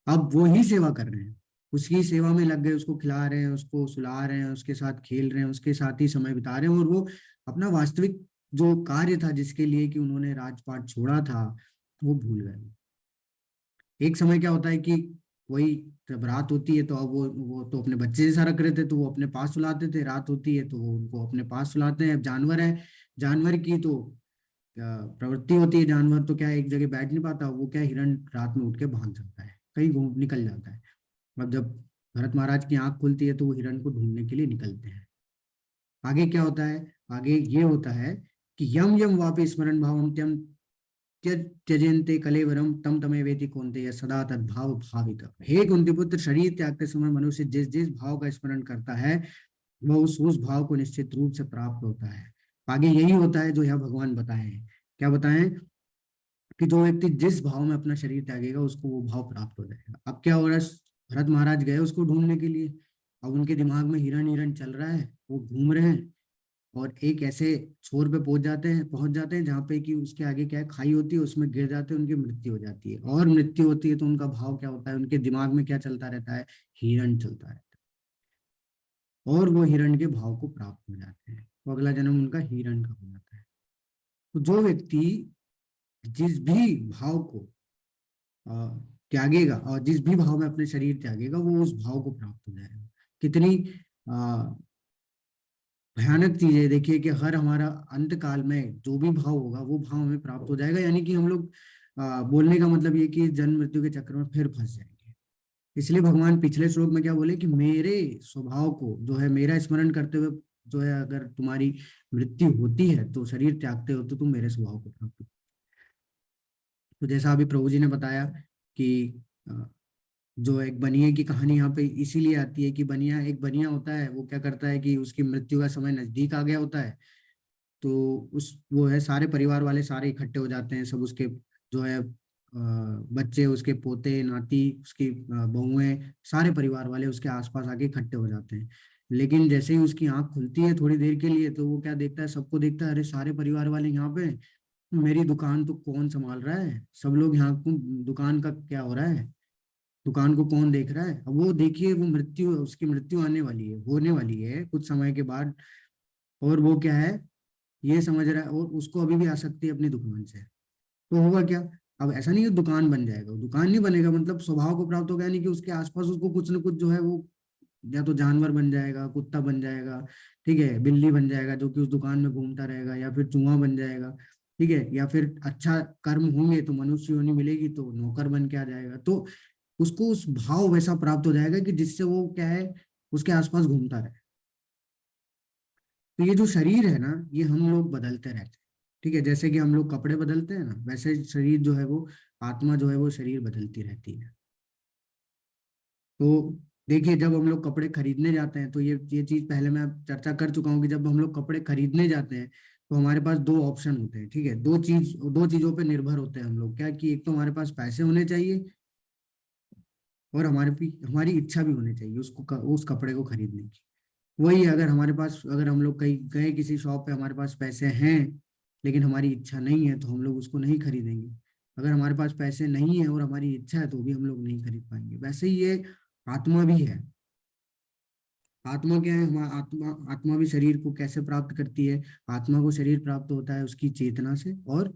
अब वो ही सेवा कर रहे हैं, उसकी सेवा में लग गए, उसको खिला रहे हैं, उसको सुला रहे हैं, उसके साथ खेल रहे हैं, उसके साथ ही समय बिता रहे हैं। और वो अपना वास्तविक जो कार्य था जिसके लिए कि उन्होंने राजपाट छोड़ा था, वो भूल गए। एक समय क्या होता है कि वही, जब रात होती है तो अब वो तो अपने बच्चे जैसा रख रहे थे, तो वो अपने पास सुलाते थे। रात होती है तो वो उनको अपने पास सुलाते हैं। अब जानवर है, जानवर की तो प्रवृत्ति होती है, जानवर तो क्या है, एक जगह बैठ नहीं पाता। वो क्या है, हिरण रात में उठ के भाग जाता है, कहीं घूम निकल जाता है। अब जब भरत महाराज की आंख खुलती है तो वो हिरण को ढूंढने के लिए निकलते हैं। आगे क्या होता है, आगे ये होता है कि यम यम वापि स्मरण भावम त्यम त्यजन्ते कलेवरम तम तमे वेति कौन्तेय सदा तद्भाव भावित। हे कुंती पुत्र, शरीर त्यागते समय मनुष्य जिस जिस भाव का स्मरण करता है, वह उस भाव को निश्चित रूप से प्राप्त होता है। आगे यही होता है जो यह भगवान बताए हैं। क्या बताएं, कि जो व्यक्ति जिस भाव में अपना शरीर त्यागेगा उसको वो भाव प्राप्त हो जाएगा। अब क्या हो रहा है, भरत महाराज गए उसको ढूंढने के लिए। अब उनके दिमाग में हिरण हिरण चल रहा है, वो घूम रहे हैं, और एक ऐसे छोर पे पहुंच जाते हैं जहाँ पे कि उसके आगे क्या है, खाई होती है, उसमें गिर जाते हैं, उनकी मृत्यु हो जाती है। और मृत्यु होती है तो उनका भाव क्या होता है, उनके दिमाग में क्या चलता रहता है, हिरण चलता रहता है। और वो हिरण के भाव को प्राप्त हो जाते हैं, तो अगला जन्म उनका हिरण का हो जाता है। तो जो व्यक्ति जिस भी भाव को अ, त्यागेगा, और जिस भी भाव में अपने शरीर त्यागेगा, वो उस भाव को प्राप्त हो जाएगा। कितनी अ, भयानक चीज है। देखिए कि हर हमारा अंत काल में जो भी भाव होगा वो भाव हमें प्राप्त हो जाएगा। यानी कि हम लोग बोलने का मतलब ये कि जन्म मृत्यु के चक्र में फिर फंस जाएंगे। इसलिए भगवान पिछले श्लोक में क्या बोले कि मेरे स्वभाव को जो है, मेरा स्मरण करते हुए जो है, अगर तुम्हारी मृत्यु होती है तो शरीर त्यागते हो तो तुम मेरे स्वभाव को प्राप्त हो। तो जैसा अभी प्रभु जी ने बताया कि अ, जो एक बनिए की कहानी यहाँ पे इसीलिए आती है कि एक बनिया होता है, वो क्या करता है कि उसकी मृत्यु का समय नजदीक आ गया होता है। तो वो है, सारे परिवार वाले सारे इकट्ठे हो जाते हैं, सब उसके जो है बच्चे, उसके पोते नाती, उसकी बहुएं, सारे परिवार वाले उसके आसपास आके इकट्ठे हो जाते हैं। लेकिन जैसे ही उसकी आंख खुलती है थोड़ी देर के लिए, तो वो क्या देखता है, सबको देखता है, अरे सारे परिवार वाले यहाँ पे हैं, मेरी दुकान तो कौन संभाल रहा है, सब लोग यहाँ को, दुकान का क्या हो रहा है, दुकान को कौन देख रहा है। अब वो देखिए, वो मृत्यु, उसकी मृत्यु आने वाली है, होने वाली है कुछ समय के बाद। और वो क्या है, ये समझ रहा है, और उसको अभी भी आसक्ति है अपनी दुकान से। तो होगा क्या, अब ऐसा नहीं है दुकान बन जाएगा, दुकान नहीं बनेगा, मतलब स्वभाव को प्राप्त होगा, यानी कि उसके आसपास उसको कुछ ना कुछ जो है वो, या तो जानवर बन जाएगा, कुत्ता बन जाएगा, ठीक है, बिल्ली बन जाएगा जो कि उस दुकान में घूमता रहेगा, या फिर चूहा बन जाएगा, ठीक है, या फिर अच्छा कर्म होंगे तो मनुष्य योनि मिलेगी तो नौकर बन के आ जाएगा। तो उसको उस भाव वैसा प्राप्त हो जाएगा कि जिससे वो क्या है, उसके आसपास घूमता रहे। तो ये जो शरीर है ना, ये हम लोग बदलते रहते हैं, ठीक है, जैसे कि हम लोग कपड़े बदलते हैं ना, वैसे शरीर जो है वो, आत्मा जो है वो शरीर बदलती रहती है। तो देखिए, जब हम लोग कपड़े खरीदने जाते हैं तो ये चीज पहले मैं चर्चा कर चुका हूँ कि जब हम लोग कपड़े खरीदने जाते हैं तो हमारे पास दो ऑप्शन होते हैं, ठीक है। दो चीजों पे निर्भर होते हैं हम लोग, क्या कि एक तो हमारे पास पैसे होने चाहिए और हमारी इच्छा भी होनी चाहिए उस कपड़े को खरीदने की। वही अगर हमारे पास, अगर हम लोग कहीं गए किसी शॉप पे, हमारे पास पैसे हैं लेकिन हमारी इच्छा नहीं है तो हम लोग उसको नहीं खरीदेंगे। अगर हमारे पास पैसे नहीं है और हमारी इच्छा है तो भी हम लोग नहीं खरीद पाएंगे। वैसे ही ये आत्मा भी है। आत्मा क्या है? हमारा आत्मा भी शरीर को कैसे प्राप्त करती है? आत्मा को शरीर प्राप्त होता है उसकी चेतना से और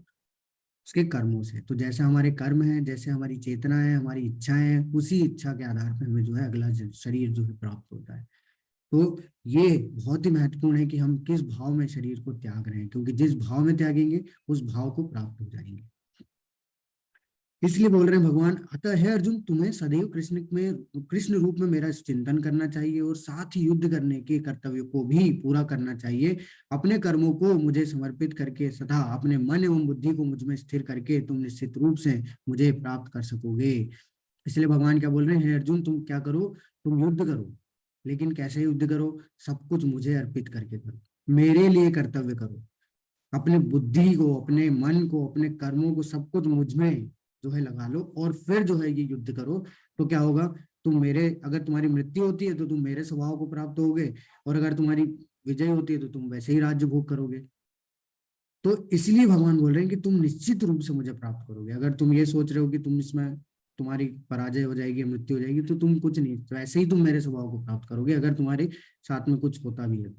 उसके कर्मों से। तो जैसे हमारे कर्म है, जैसे हमारी चेतना है, हमारी इच्छाएं हैं, उसी इच्छा के आधार पर हमें जो है अगला शरीर जो है प्राप्त होता है। तो ये बहुत ही महत्वपूर्ण है कि हम किस भाव में शरीर को त्याग रहे हैं, क्योंकि जिस भाव में त्यागेंगे उस भाव को प्राप्त हो जाएंगे। इसलिए बोल रहे हैं भगवान, अतः है अर्जुन, तुम्हें सदैव कृष्ण रूप में मेरा चिंतन करना चाहिए और साथ ही युद्ध करने के कर्तव्य को भी पूरा करना चाहिए। अपने कर्मों को मुझे समर्पित करके तथा अपने मन एवं बुद्धि को मुझ में स्थिर करके तुम निश्चित रूप से मुझे प्राप्त कर सकोगे। इसलिए भगवान क्या बोल रहे हैं, अर्जुन तुम क्या करो, तुम युद्ध करो, लेकिन कैसे युद्ध करो? सब कुछ मुझे अर्पित करके करो, मेरे लिए कर्तव्य करो। अपने बुद्धि को, अपने मन को, अपने कर्मों को सब कुछ मुझ में जो है लगा लो और फिर जो है ये युद्ध करो। तो क्या होगा, अगर तुम्हारी मृत्यु होती है तो तुम मेरे स्वभाव को प्राप्त होगे, और अगर तुम्हारी विजय होती है तो तुम वैसे ही राज्य भोग करोगे। तो इसलिए भगवान बोल रहे हैं कि तुम निश्चित रूप से मुझे प्राप्त करोगे। अगर तुम ये सोच रहे हो कि तुम इसमें तुम्हारी पराजय हो जाएगी, मृत्यु हो जाएगी, तो तुम कुछ नहीं, तो ऐसे ही तुम मेरे स्वभाव को प्राप्त करोगे अगर तुम्हारे साथ में कुछ होता भी है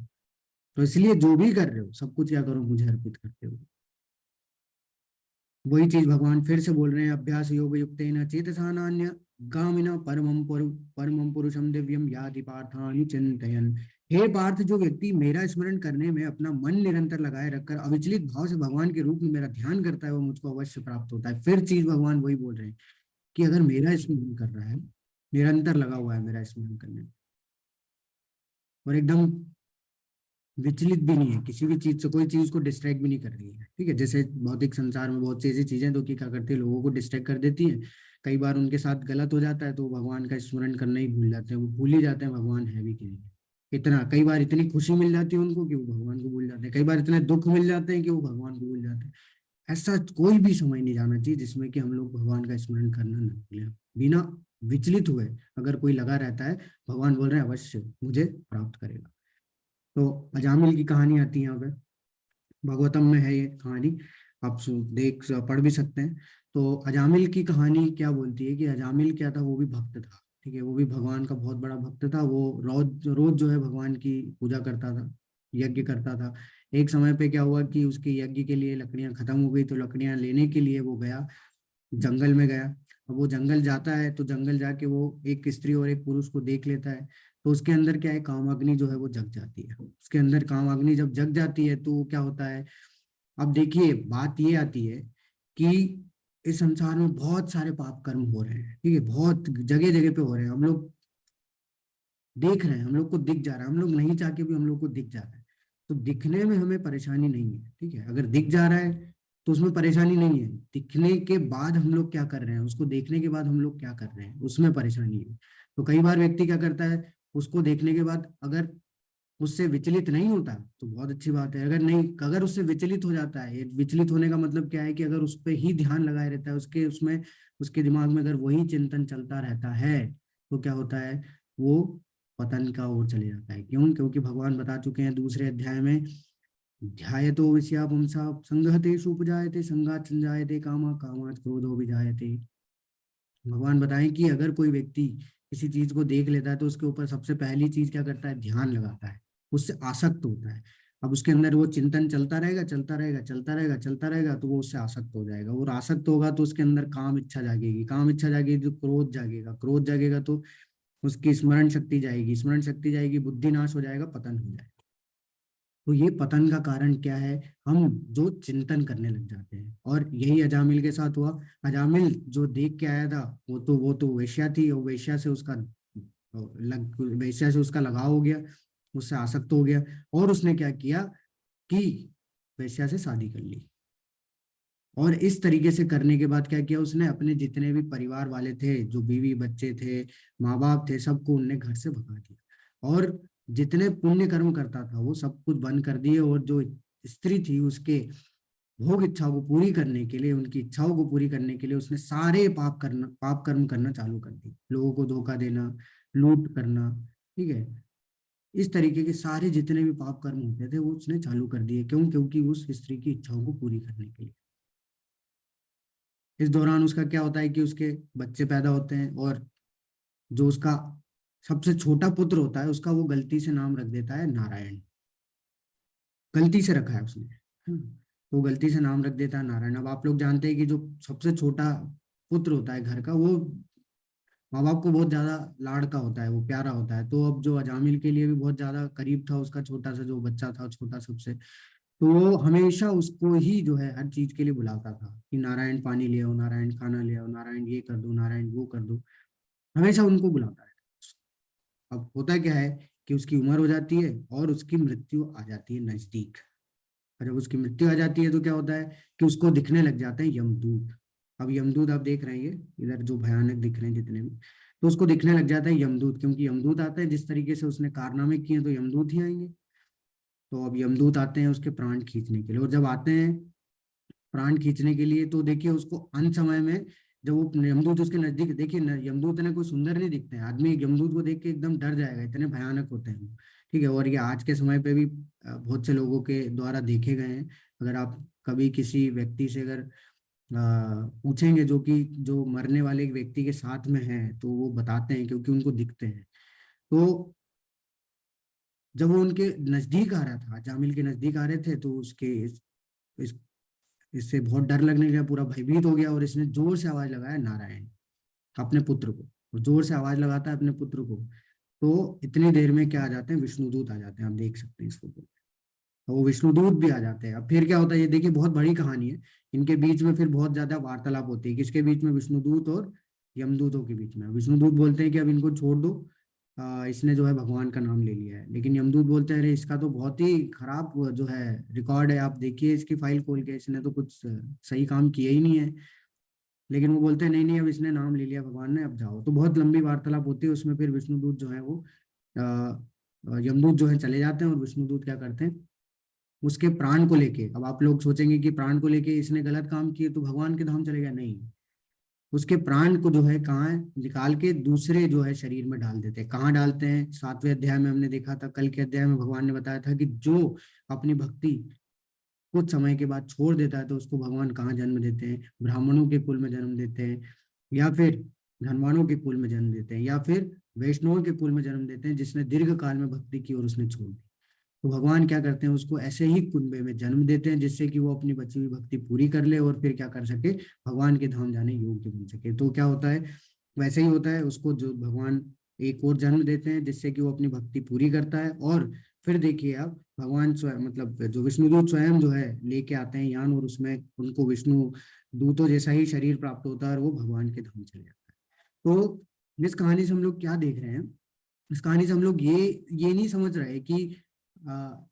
तो इसलिए जो भी कर रहे हो सब कुछ क्या करो, मुझे अर्पित करते हो। वही चीज भगवान फिर से बोल रहे हैं, अभ्यास योग युक्तेन चेतसा नान्य गामिना परमं पुरुषम दिव्यम याति पार्थानि चिंतयन्। हे पार्थ, जो व्यक्ति मेरा स्मरण करने में अपना मन निरंतर लगाए रखकर अविचलित भाव से भगवान के रूप में मेरा ध्यान करता है वो मुझको अवश्य प्राप्त होता है। फिर चीज भगवान वही बोल रहे हैं कि अगर मेरा स्मरण कर रहा है, निरंतर लगा हुआ है मेरा स्मरण करने में, और एकदम विचलित भी नहीं है किसी भी चीज से, कोई चीज उसको डिस्ट्रैक्ट भी नहीं कर रही है, ठीक है। जैसे भौतिक संसार में बहुत सी ऐसी चीजें तो कि क्या करती है, लोगों को डिस्ट्रैक्ट कर देती हैं। कई बार उनके साथ गलत हो जाता है तो वो भगवान का स्मरण करना ही भूल जाते हैं, वो भूल ही जाते हैं भगवान है भी कि नहीं। इतना कई बार इतनी खुशी मिल जाती है उनको कि वो भगवान को भूल जाते हैं, कई बार इतने दुख मिल जाते हैं कि वो भगवान को भूल जाते हैं। ऐसा कोई भी समय नहीं जाना चाहिए जिसमें कि हम लोग भगवान का स्मरण करना न भूलें। बिना विचलित हुए अगर कोई लगा रहता है, भगवान बोल रहे हैं अवश्य मुझे प्राप्त करेगा। तो अजामिल की कहानी आती है यहाँ पे, भगवतम में है ये कहानी, आप पढ़ भी सकते हैं। तो अजामिल की कहानी क्या बोलती है कि अजामिल क्या था, वो भी भक्त था, ठीक है। वो भी भगवान का बहुत बड़ा भक्त था। वो रोज रोज जो है भगवान की पूजा करता था, यज्ञ करता था। एक समय पे क्या हुआ कि उसके यज्ञ के लिए लकड़ियां खत्म हो गई, तो लकड़ियां लेने के लिए वो गया, जंगल में गया। अब वो जंगल जाता है तो जंगल जाके वो एक स्त्री और एक पुरुष को देख लेता है। तो उसके अंदर क्या है, कामाग्नि जो है वो जग जाती है। उसके अंदर कामाग्नि जब जग जाती है तो क्या होता है, अब देखिए बात ये आती है कि इस संसार में बहुत सारे पाप कर्म हो रहे हैं, ठीक है, बहुत जगह जगह पे हो रहे हैं। हम लोग देख रहे हैं, हम लोग को दिख जा रहा है, हम लोग नहीं चाह के भी हम लोग को दिख जा रहा है। तो दिखने में हमें परेशानी नहीं है, ठीक है। अगर दिख जा रहा है तो उसमें परेशानी नहीं है। दिखने के बाद हम लोग क्या कर रहे हैं, उसको देखने के बाद हम लोग क्या कर रहे हैं, उसमें परेशानी है। तो कई बार व्यक्ति क्या करता है, उसको देखने के बाद अगर उससे विचलित नहीं होता तो बहुत अच्छी बात है। अगर उससे विचलित हो जाता है, विचलित होने का मतलब क्या है कि अगर उस पर ही ध्यान लगाए रहता है, उसके दिमाग में अगर वही चिंतन चलता रहता है तो क्या होता है, वो पतन का ओर चले जाता है। क्यों? क्योंकि भगवान बता चुके हैं दूसरे अध्याय में, ध्यायतो विषया पुंसा संगहतेषु उपजायते संगात् संजायते कामा कामात् क्रोधो विजायते। भगवान बताएं कि अगर कोई व्यक्ति किसी चीज को देख लेता है तो उसके ऊपर सबसे पहली चीज क्या करता है, ध्यान लगाता है, उससे आसक्त होता है। अब उसके अंदर वो चिंतन चलता रहेगा, चलता रहेगा, चलता रहेगा, चलता रहेगा, तो वो उससे आसक्त हो जाएगा। और आसक्त होगा तो उसके अंदर काम इच्छा जागेगी, काम इच्छा जागेगी तो क्रोध जागेगा, क्रोध जागेगा तो उसकी स्मरण शक्ति जाएगी, स्मरण शक्ति जाएगी, बुद्धि नाश हो जाएगा, पतन हो जाएगा। तो ये पतन का कारण क्या है, हम जो चिंतन करने लग जाते हैं। और यही अजामिल के साथ हुआ। अजामिल जो देख के आया था वो तो वेश्या थी, और वेश्या से उसका लगाव हो गया, उससे आसक्त हो गया, और उसने क्या किया कि वेश्या से शादी कर ली। और इस तरीके से करने के बाद क्या किया उसने, अपने जितने भी परिवार वाले थे, जो बीवी बच्चे थे, माँ बाप थे, सबको उनने घर से भगा दिया। और जितने पुण्य कर्म करता था वो सब कुछ बंद कर दिए। और जो स्त्री थी उसके भोग इच्छाओं को पूरी करने के लिए, उनकी इच्छाओं को पूरी करने के लिए उसने सारे पाप कर्म करना चालू कर दिए। लोगों को धोखा देना, लूट करना, ठीक है, इस तरीके के सारे जितने भी पाप कर्म होते थे वो उसने चालू कर दिए। क्यों? क्योंकि उस स्त्री की इच्छाओं को पूरी करने के लिए। इस दौरान उसका क्या होता है कि उसके बच्चे पैदा होते हैं, और जो उसका सबसे छोटा पुत्र होता है उसका वो गलती से नाम रख देता है नारायण। गलती से रखा है उसने, तो गलती से नाम रख देता है नारायण। अब आप लोग जानते हैं कि जो सबसे छोटा पुत्र होता है घर का, वो माँ बाप को बहुत ज्यादा लाड़ का होता है, वो प्यारा होता है। तो अब जो अजामिल के लिए भी बहुत ज्यादा करीब था उसका छोटा सा जो बच्चा था, छोटा सबसे, तो वो हमेशा उसको ही जो है हर चीज के लिए बुलाता था कि नारायण पानी ले आओ, नारायण खाना ले आओ, नारायण ये कर दो, नारायण वो कर दो, हमेशा उनको बुलाता है। अब होता क्या है कि उसकी उम्र हो जाती है और उसकी मृत्यु आ जाती है नजदीक। और जब उसकी मृत्यु आ जाती है तो क्या होता है कि उसको दिखने लग जाते हैं यमदूत। अब यमदूत आप देख रहे हैं, ये इधर जो भयानक दिख रहे हैं जितने भी, तो उसको दिखने लग जाता है यमदूत, क्योंकि यमदूत आते हैं जिस तरीके से उसने कारनामे किए हैं तो यमदूत ही आएंगे। तो अब यमदूत आते हैं उसके प्राण खींचने के लिए, और जब आते हैं प्राण खींचने के लिए तो देखिए उसको अंत समय में, जब वो यमदूत उसके नजदीक, देखिए यमदूत ने कोई सुंदर नहीं दिखते हैं, आदमी यमदूत को देख के एकदम डर जाएगा, इतने भयानक होते हैं वो, ठीक है। और ये आज के समय पे भी बहुत से लोगों के द्वारा देखे गए हैं। अगर आप कभी किसी व्यक्ति से अगर पूछेंगे जो मरने वाले एक व्यक्ति के साथ में है, तो वो बताते हैं क्योंकि उनको दिखते हैं। तो जब वो उनके नजदीक आ रहा था, जामिल के नजदीक आ रहे थे, तो उसके इस, इससे बहुत डर लगने लगा, पूरा भयभीत हो गया, और इसने जोर से आवाज लगाया नारायण अपने पुत्र को। वो जोर से आवाज लगाता है अपने पुत्र को, तो इतनी देर में क्या आ जाते हैं, विष्णुदूत आ जाते हैं। आप देख सकते हैं इसको, तो वो विष्णुदूत भी आ जाते हैं। अब फिर क्या होता है, ये देखिए बहुत बड़ी कहानी है। इनके बीच में फिर बहुत ज्यादा वार्तालाप होती है, किसके बीच में, विष्णुदूत और यमदूतों के बीच में। विष्णुदूत बोलते हैं कि अब इनको छोड़ दो, इसने जो है भगवान का नाम ले लिया है। लेकिन यमदूत बोलते हैं अरे इसका तो बहुत ही खराब जो है रिकॉर्ड है, आप देखिए इसकी फाइल खोल के, इसने तो कुछ सही काम किया ही नहीं है। लेकिन वो बोलते हैं नहीं नहीं, अब इसने नाम ले लिया भगवान ने, अब जाओ। तो बहुत लंबी वार्तालाप होती है उसमें। फिर विष्णुदूत जो है वो यमदूत जो है चले जाते हैं, और विष्णुदूत क्या करते हैं, उसके प्राण को लेके, अब आप लोग सोचेंगे कि प्राण को लेके इसने गलत काम किए तो भगवान के धाम चले गया, नहीं, उसके प्राण को जो है कहाँ है, निकाल के दूसरे जो है शरीर में डाल देते हैं। कहाँ डालते हैं, 7वें अध्याय में हमने देखा था, कल के अध्याय में भगवान ने बताया था कि जो अपनी भक्ति कुछ समय के बाद छोड़ देता है तो उसको भगवान कहाँ जन्म देते हैं, ब्राह्मणों के कुल में जन्म देते हैं, या फिर धनवानों के कुल में जन्म देते हैं, या फिर वैष्णवों के कुल में जन्म देते हैं जिसने दीर्घ काल में भक्ति की और उसने छोड़ दी। तो भगवान क्या करते हैं, उसको ऐसे ही कुंबे में जन्म देते हैं जिससे कि वो अपनी बची हुई भक्ति पूरी कर ले और फिर क्या कर सके, भगवान के धाम जाने योग्य बन सके। तो क्या होता है, वैसे ही होता है, उसको जो भगवान एक और जन्म देते हैं जिससे कि वो अपनी भक्ति पूरी करता है। और फिर देखिए आप, भगवान स्वयं, मतलब जो विष्णुदूत स्वयं जो है लेके आते हैं यान, और उसमें उनको विष्णु दूतों जैसा ही शरीर प्राप्त होता है और वो भगवान के धाम चले जाता है। तो इस कहानी से हम लोग क्या देख रहे हैं, इस कहानी से हम लोग ये नहीं समझ रहे कि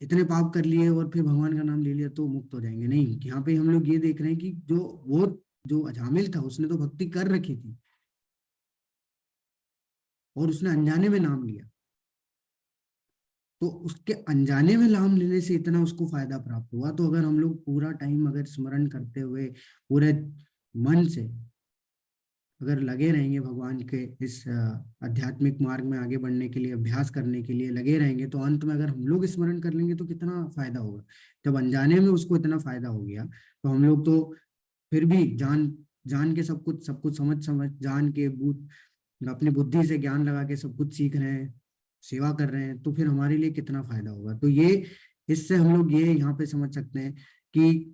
इतने पाप कर लिए और फिर भगवान का नाम ले लिया तो मुक्त हो जाएंगे, नहीं। यहाँ पे हम लोग ये देख रहे हैं कि जो अजामिल था उसने तो भक्ति कर रखी थी और उसने अनजाने में नाम लिया, तो उसके अनजाने में नाम लेने से इतना उसको फायदा प्राप्त हुआ। तो अगर हम लोग पूरा टाइम अगर स्मरण करते हुए पूरे मन से अगर लगे रहेंगे भगवान के इस आध्यात्मिक मार्ग में आगे बढ़ने के लिए, अभ्यास करने के लिए लगे रहेंगे, तो अंत में अगर हम लोग स्मरण कर लेंगे तो कितना फायदा होगा। जब अनजाने में उसको इतना फायदा हो गया तो हम लोग तो फिर भी जान जान के सब कुछ समझ समझ जान के अपनी बुद्धि से ज्ञान लगा के सब कुछ सीख रहे हैं, सेवा कर रहे हैं, तो फिर हमारे लिए कितना फायदा होगा। तो ये इससे हम लोग ये यहाँ पे समझ सकते हैं कि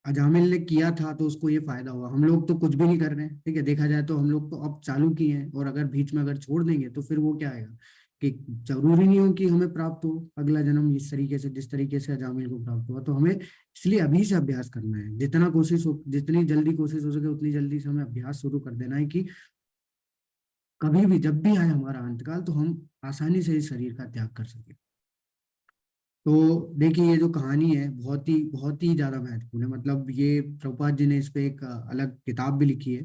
अजामिल ने किया था तो उसको ये फायदा हुआ, हम लोग तो कुछ भी नहीं कर रहे हैं, ठीक है। देखा जाए तो हम लोग तो अब चालू किए हैं, और अगर बीच में अगर छोड़ देंगे तो फिर वो क्या आएगा कि जरूरी नहीं हो कि हमें प्राप्त हो अगला जन्म इस तरीके से जिस तरीके से अजामिल को प्राप्त हुआ। तो हमें इसलिए अभी से अभ्यास करना है, जितनी जल्दी कोशिश हो सके उतनी जल्दी से हमें अभ्यास शुरू कर देना है कि कभी भी जब भी आए हमारा अंतकाल तो हम आसानी से इस शरीर का त्याग कर सके। तो देखिए ये जो कहानी है बहुत ही ज्यादा महत्वपूर्ण है। मतलब ये प्रभुपाद जी ने इस पे एक अलग किताब भी लिखी है,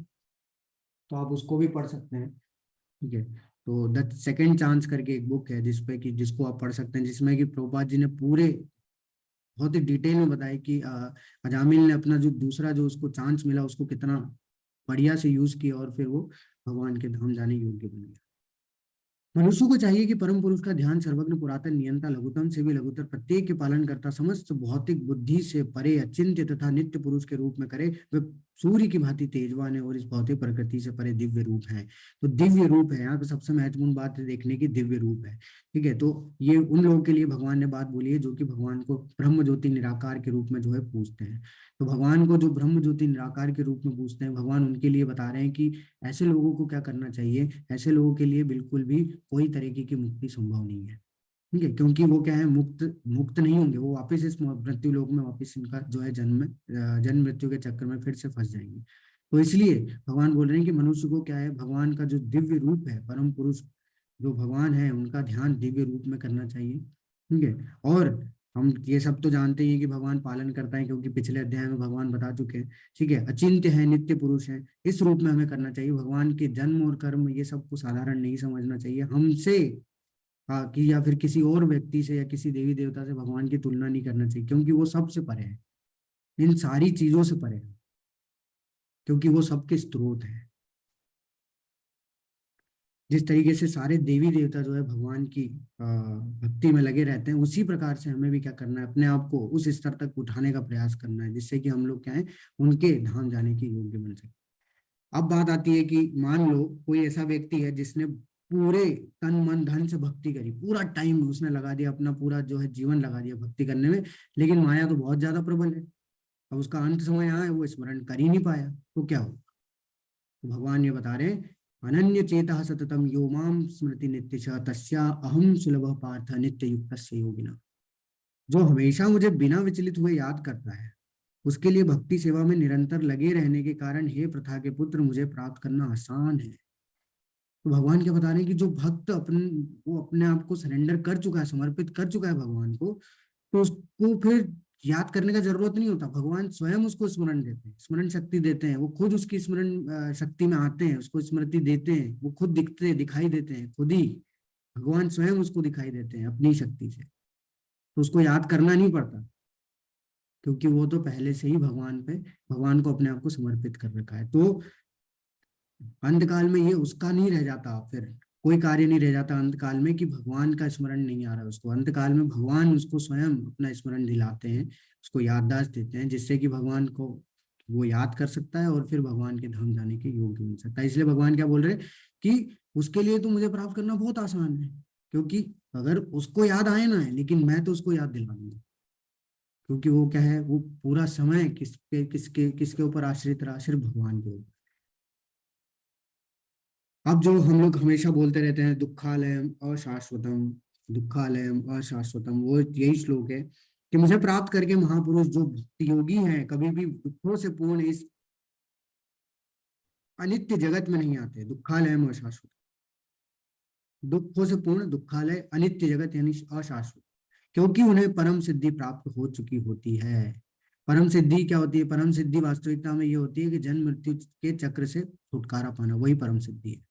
तो आप उसको भी पढ़ सकते हैं। ठीक है, तो द सेकंड चांस करके एक बुक है जिसपे कि जिसको आप पढ़ सकते हैं, जिसमें कि प्रभुपाद जी ने पूरे बहुत ही डिटेल में बताया कि अजामिल ने अपना जो दूसरा जो उसको चांस मिला उसको कितना बढ़िया से यूज किया और फिर वो भगवान के धाम जाने योग्य बन गया। मनुष्य को चाहिए कि परम पुरुष का ध्यान सर्वज्ञ पुरातन नियंता लघुतम से भी लघुतर प्रत्येक के पालन करता समस्त भौतिक बुद्धि से परे अचिंत्य तथा नित्य पुरुष के रूप में करे। वे सूर्य की भांति तेजवान है और इस भौतिक प्रकृति से परे दिव्य रूप है। तो दिव्य रूप है, यहाँ पे सबसे महत्वपूर्ण बात है देखने की, दिव्य रूप है। ठीक है, तो ये उन लोगों के लिए भगवान ने बात बोली है जो कि भगवान को ब्रह्म ज्योति निराकार के रूप में जो है पूजते हैं। तो भगवान को जो ब्रह्म ज्योति निराकार के रूप में पूजते हैं, भगवान उनके लिए बता रहे हैं कि ऐसे लोगों को क्या करना चाहिए। ऐसे लोगों के लिए बिल्कुल भी कोई तरीके की मुक्ति संभव नहीं है। ठीक है, क्योंकि वो क्या है, मुक्त मुक्त नहीं होंगे, वो वापस इस मृत्यु लोक में वापस इनका जो है जन्म मृत्यु के चक्कर में फिर से फंस जाएंगे। तो इसलिए भगवान बोल रहे हैं कि मनुष्य को क्या है, भगवान का जो दिव्य रूप है, परम पुरुष जो भगवान है उनका ध्यान दिव्य रूप में करना चाहिए। ठीक है, और हम ये सब तो जानते ही हैं कि भगवान पालन करता है, क्योंकि पिछले अध्याय में भगवान बता चुके हैं। ठीक है, अचिंत्य है, नित्य पुरुष है, इस रूप में हमें करना चाहिए। भगवान के जन्म और कर्म ये सब को साधारण नहीं समझना चाहिए हमसे, हाँ, कि या फिर किसी और व्यक्ति से या किसी देवी देवता से भगवान की तुलना नहीं करना चाहिए, क्योंकि वो सबसे परे है, इन सारी चीजों से परे है, क्योंकि वो सबके स्रोत है। जिस तरीके से सारे देवी देवता जो है भगवान की भक्ति में लगे रहते हैं, उसी प्रकार से हमें भी क्या करना है, अपने आप को उस स्तर तक उठाने का प्रयास करना है, जिससे कि हम लोग क्या है, उनके धाम जाने के योग्य बन सके। अब बात आती है कि मान लो कोई ऐसा व्यक्ति है जिसने पूरे तन मन धन से भक्ति करी, पूरा टाइम उसने लगा दिया, अपना पूरा जो है जीवन लगा दिया भक्ति करने में, लेकिन माया तो बहुत ज्यादा प्रबल है। अब उसका अंत समय यहाँ है, वो स्मरण कर ही नहीं पाया, तो क्या हो। तो भगवान ये बता रहे हैं, अनन्य चेता सततम यो माम स्मृति नित्य तस्या अहम सुलभ पार्थ नित्य युक्त योगिना। जो हमेशा मुझे बिना विचलित हुए याद करता है, उसके लिए भक्ति सेवा में निरंतर लगे रहने के कारण हे प्रथा के पुत्र मुझे प्राप्त करना आसान है। तो भगवान क्या बता रहे हैं कि जो भक्त वो अपने आप को सरेंडर कर चुका है, समर्पित कर चुका है भगवान को, तो उसको फिर याद करने का जरूरत नहीं होता। भगवान स्वयं उसको स्मरण देते हैं, स्मरण शक्ति देते हैं, वो खुद उसकी स्मरण शक्ति में आते हैं, उसको स्मृति देते हैं, वो खुद दिखाई देते हैं, खुद ही भगवान स्वयं उसको दिखाई देते हैं अपनी शक्ति से। तो उसको याद करना नहीं पड़ता, क्योंकि वो तो पहले से ही भगवान को अपने आप को समर्पित कर रखा है। तो अंतकाल में ये उसका नहीं रह जाता, फिर कोई कार्य नहीं रह जाता अंतकाल में कि भगवान का स्मरण नहीं आ रहा है उसको। अंतकाल में भगवान उसको स्वयं अपना स्मरण दिलाते हैं, उसको याददाश्त देते हैं, जिससे कि भगवान को वो याद कर सकता है और फिर भगवान के धाम जाने के योग्य बन सकता है। इसलिए भगवान क्या बोल रहे हैं कि उसके लिए तो मुझे प्राप्त करना बहुत आसान है, क्योंकि अगर उसको याद आए ना है, लेकिन मैं तो उसको याद दिला दूंगा, क्योंकि वो क्या है, वो पूरा समय किसके ऊपर आश्रित रहा, सिर्फ भगवान के ऊपर। अब जो हम लोग हमेशा बोलते रहते हैं दुखालयम अशाश्वतम, दुखालयम अशाश्वतम, वो यही श्लोक है कि मुझे प्राप्त करके महापुरुष जो भक्ति योगी हैं कभी भी दुखों से पूर्ण इस अनित्य जगत में नहीं आते। दुखालयम अशाश्वत, दुखों से पूर्ण दुखालय अनित्य जगत यानी अशाश्वत, क्योंकि उन्हें परम सिद्धि प्राप्त हो चुकी होती है। परम सिद्धि क्या होती है, परम सिद्धि वास्तविकता में ये होती है कि जन्म मृत्यु के चक्र से छुटकारा पाना, वही परम सिद्धि है।